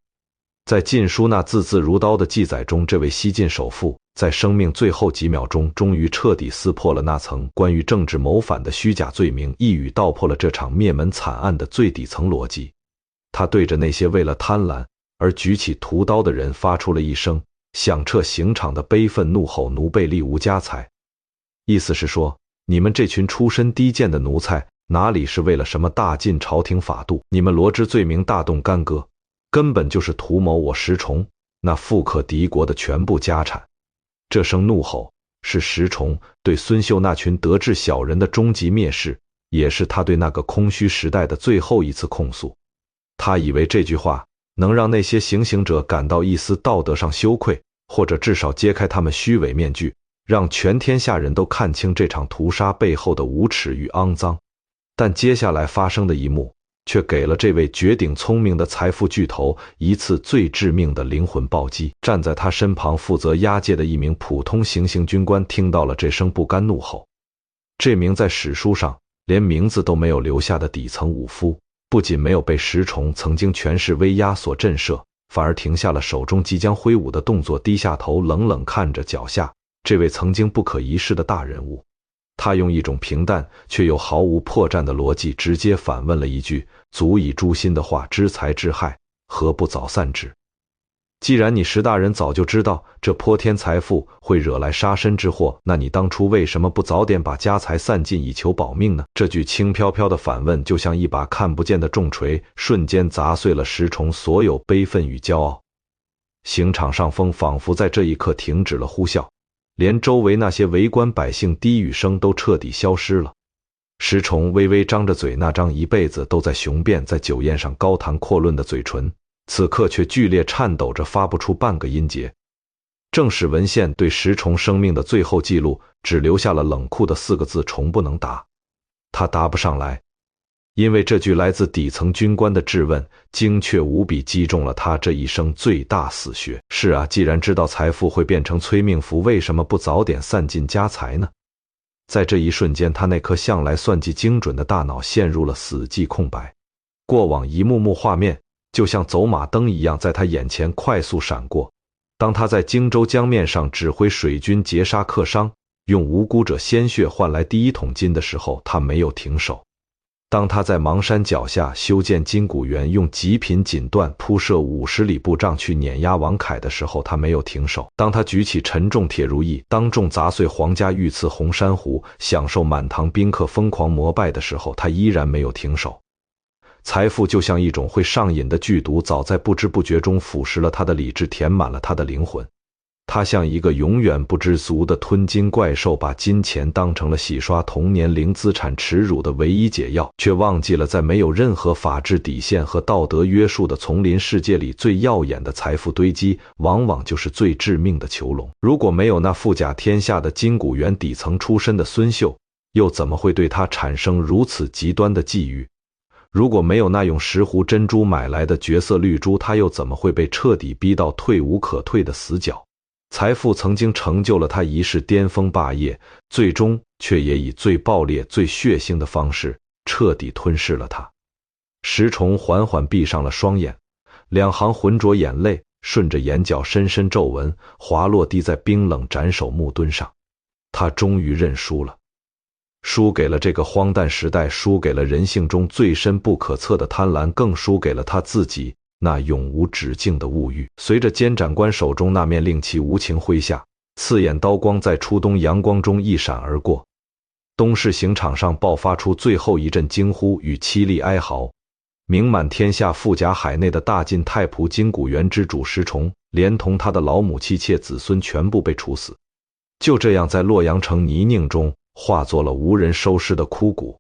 [SPEAKER 1] 在晋书那字字如刀的记载中，这位西晋首富在生命最后几秒钟，终于彻底撕破了那层关于政治谋反的虚假罪名，一语道破了这场灭门惨案的最底层逻辑。他对着那些为了贪婪而举起屠刀的人发出了一声响彻刑场的悲愤怒吼：奴辈力无家财。意思是说，你们这群出身低贱的奴才，哪里是为了什么大晋朝廷法度？你们罗织罪名，大动干戈，根本就是图谋我石崇那富可敌国的全部家产。这声怒吼是石崇对孙秀那群得志小人的终极蔑视，也是他对那个空虚时代的最后一次控诉。他以为这句话能让那些行刑者感到一丝道德上羞愧，或者至少揭开他们虚伪面具，让全天下人都看清这场屠杀背后的无耻与肮脏。但接下来发生的一幕，却给了这位绝顶聪明的财富巨头一次最致命的灵魂暴击。站在他身旁负责押解的一名普通行刑军官听到了这声不甘怒吼。这名在史书上连名字都没有留下的底层武夫，不仅没有被石崇曾经权势威压所震慑，反而停下了手中即将挥舞的动作，低下头冷冷看着脚下这位曾经不可一世的大人物。他用一种平淡却又毫无破绽的逻辑直接反问了一句足以诛心的话：知财知害，何不早散之？既然你石大人早就知道这泼天财富会惹来杀身之祸，那你当初为什么不早点把家财散尽以求保命呢？这句轻飘飘的反问就像一把看不见的重锤，瞬间砸碎了石崇所有悲愤与骄傲。刑场上风仿佛在这一刻停止了呼啸，连周围那些围观百姓低语声都彻底消失了。石崇微微张着嘴，那张一辈子都在雄辩，在酒宴上高谈阔论的嘴唇，此刻却剧烈颤抖着，发不出半个音节。正史文献对石崇生命的最后记录只留下了冷酷的4个字：崇不能答。他答不上来，因为这句来自底层军官的质问精确无比，击中了他这一生最大死穴。是啊，既然知道财富会变成催命符，为什么不早点散尽家财呢？在这一瞬间，他那颗向来算计精准的大脑陷入了死寂空白。过往一幕幕画面就像走马灯一样在他眼前快速闪过。当他在荆州江面上指挥水军截杀客商，用无辜者鲜血换来第1桶金的时候，他没有停手。当他在邙山脚下修建金谷园，用极品锦缎铺设50里布帐去碾压王凯的时候，他没有停手。当他举起沉重铁如意，当众砸碎皇家御赐红珊瑚，享受满堂宾客疯狂膜拜的时候，他依然没有停手。财富就像一种会上瘾的剧毒，早在不知不觉中腐蚀了他的理智，填满了他的灵魂。他像一个永远不知足的吞金怪兽，把金钱当成了洗刷童年零资产耻辱的唯一解药，却忘记了在没有任何法治底线和道德约束的丛林世界里，最耀眼的财富堆积往往就是最致命的囚笼。如果没有那富甲天下的金谷园底层出身的孙秀，又怎么会对他产生如此极端的觊觎？如果没有那用10壶珍珠买来的绝色绿珠，他又怎么会被彻底逼到退无可退的死角？财富曾经成就了他一世巅峰霸业，最终却也以最暴烈、最血腥的方式彻底吞噬了他。石崇缓缓闭上了双眼，2行浑浊眼泪顺着眼角深深皱纹滑落滴在冰冷斩首木墩上。他终于认输了，输给了这个荒诞时代，输给了人性中最深不可测的贪婪，更输给了他自己那永无止境的物欲。随着监斩官手中那面令旗无情挥下，刺眼刀光在初冬阳光中一闪而过，东市刑场上爆发出最后一阵惊呼与凄厉哀嚎。名满天下富甲海内的大晋太仆金谷园之主石崇，连同他的老母妻妾子孙全部被处死，就这样在洛阳城泥泞中化作了无人收尸的枯骨。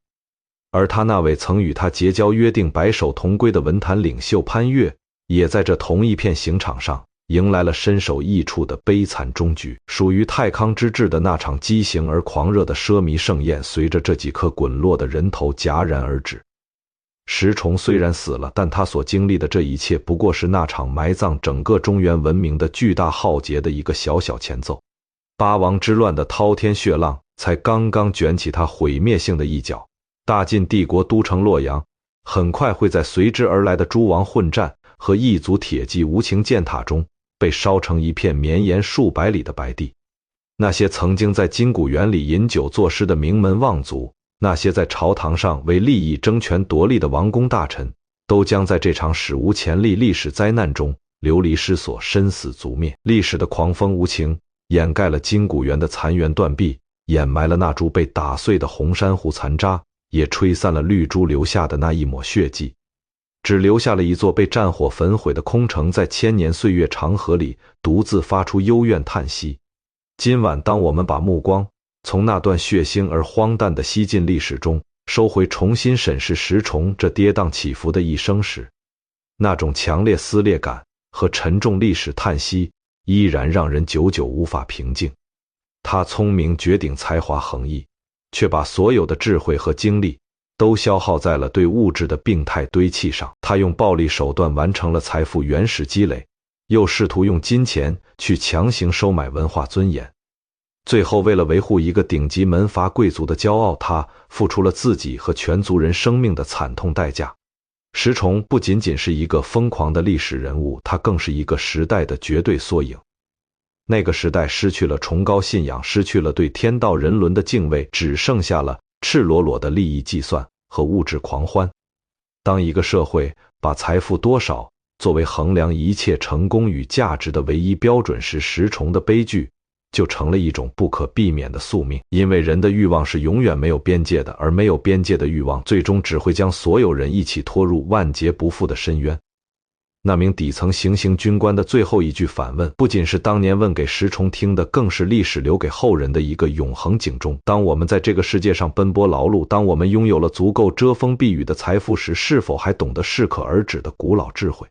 [SPEAKER 1] 而他那位曾与他结交约定白首同归的文坛领袖潘岳，也在这同一片刑场上迎来了身首异处的悲惨终局。属于太康之治的那场畸形而狂热的奢靡盛宴，随着这几颗滚落的人头戛然而止。石崇虽然死了，但他所经历的这一切不过是那场埋葬整个中原文明的巨大浩劫的一个小小前奏。八王之乱的滔天血浪才刚刚卷起他毁灭性的一角，大晋帝国都城洛阳很快会在随之而来的诸王混战和异族铁骑无情践踏中被烧成一片绵延数百里的白地。那些曾经在金谷园里饮酒作诗的名门望族，那些在朝堂上为利益争权夺利的王公大臣，都将在这场史无前例历史灾难中流离失所，身死族灭。历史的狂风无情掩盖了金谷园的残垣断壁，掩埋了那株被打碎的红珊瑚残渣，也吹散了绿珠留下的那一抹血迹，只留下了一座被战火焚毁的空城，在千年岁月长河里独自发出幽怨叹息。今晚当我们把目光从那段血腥而荒诞的西晋历史中收回，重新审视石崇这跌宕起伏的一生时，那种强烈撕裂感和沉重历史叹息依然让人久久无法平静。他聪明绝顶，才华横溢，却把所有的智慧和精力都消耗在了对物质的病态堆砌上。他用暴力手段完成了财富原始积累，又试图用金钱去强行收买文化尊严。最后为了维护一个顶级门阀贵族的骄傲，他付出了自己和全族人生命的惨痛代价。石崇不仅仅是一个疯狂的历史人物，他更是一个时代的绝对缩影。那个时代失去了崇高信仰，失去了对天道人伦的敬畏，只剩下了赤裸裸的利益计算和物质狂欢。当一个社会把财富多少作为衡量一切成功与价值的唯一标准时，石崇的悲剧就成了一种不可避免的宿命。因为人的欲望是永远没有边界的，而没有边界的欲望最终只会将所有人一起拖入万劫不复的深渊。那名底层行刑军官的最后一句反问，不仅是当年问给石崇听的，更是历史留给后人的一个永恒警钟。当我们在这个世界上奔波劳碌，当我们拥有了足够遮风避雨的财富时，是否还懂得适可而止的古老智慧？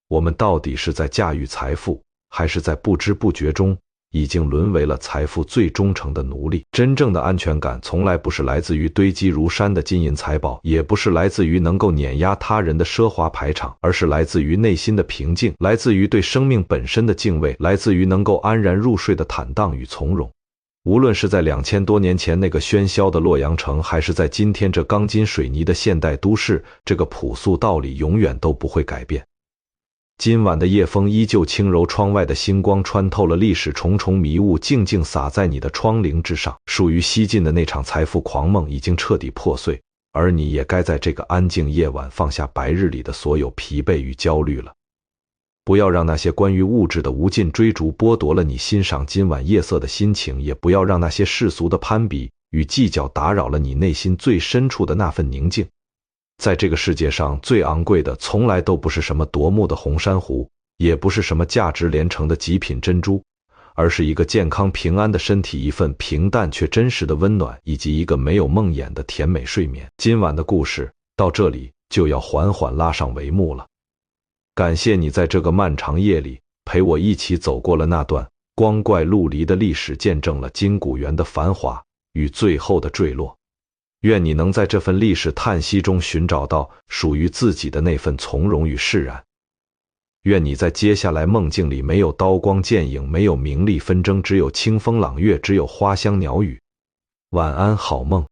[SPEAKER 1] 我们到底是在驾驭财富，还是在不知不觉中已经沦为了财富最忠诚的奴隶？真正的安全感从来不是来自于堆积如山的金银财宝，也不是来自于能够碾压他人的奢华排场，而是来自于内心的平静，来自于对生命本身的敬畏，来自于能够安然入睡的坦荡与从容。无论是在2000多年前那个喧嚣的洛阳城，还是在今天这钢筋水泥的现代都市，这个朴素道理永远都不会改变。今晚的夜风依旧轻柔，窗外的星光穿透了历史重重迷雾，静静洒在你的窗棂之上。属于西晋的那场财富狂梦已经彻底破碎，而你也该在这个安静夜晚放下白日里的所有疲惫与焦虑了。不要让那些关于物质的无尽追逐剥夺了你欣赏今晚夜色的心情，也不要让那些世俗的攀比与计较打扰了你内心最深处的那份宁静。在这个世界上，最昂贵的从来都不是什么夺目的红珊瑚，也不是什么价值连城的极品珍珠，而是一个健康平安的身体，一份平淡却真实的温暖，以及一个没有梦魇的甜美睡眠。今晚的故事到这里就要缓缓拉上帷幕了。感谢你在这个漫长夜里陪我一起走过了那段光怪陆离的历史，见证了金谷园的繁华与最后的坠落。愿你能在这份历史叹息中寻找到属于自己的那份从容与释然。愿你在接下来梦境里没有刀光剑影，没有名利纷争，只有清风朗月，只有花香鸟语。晚安，好梦。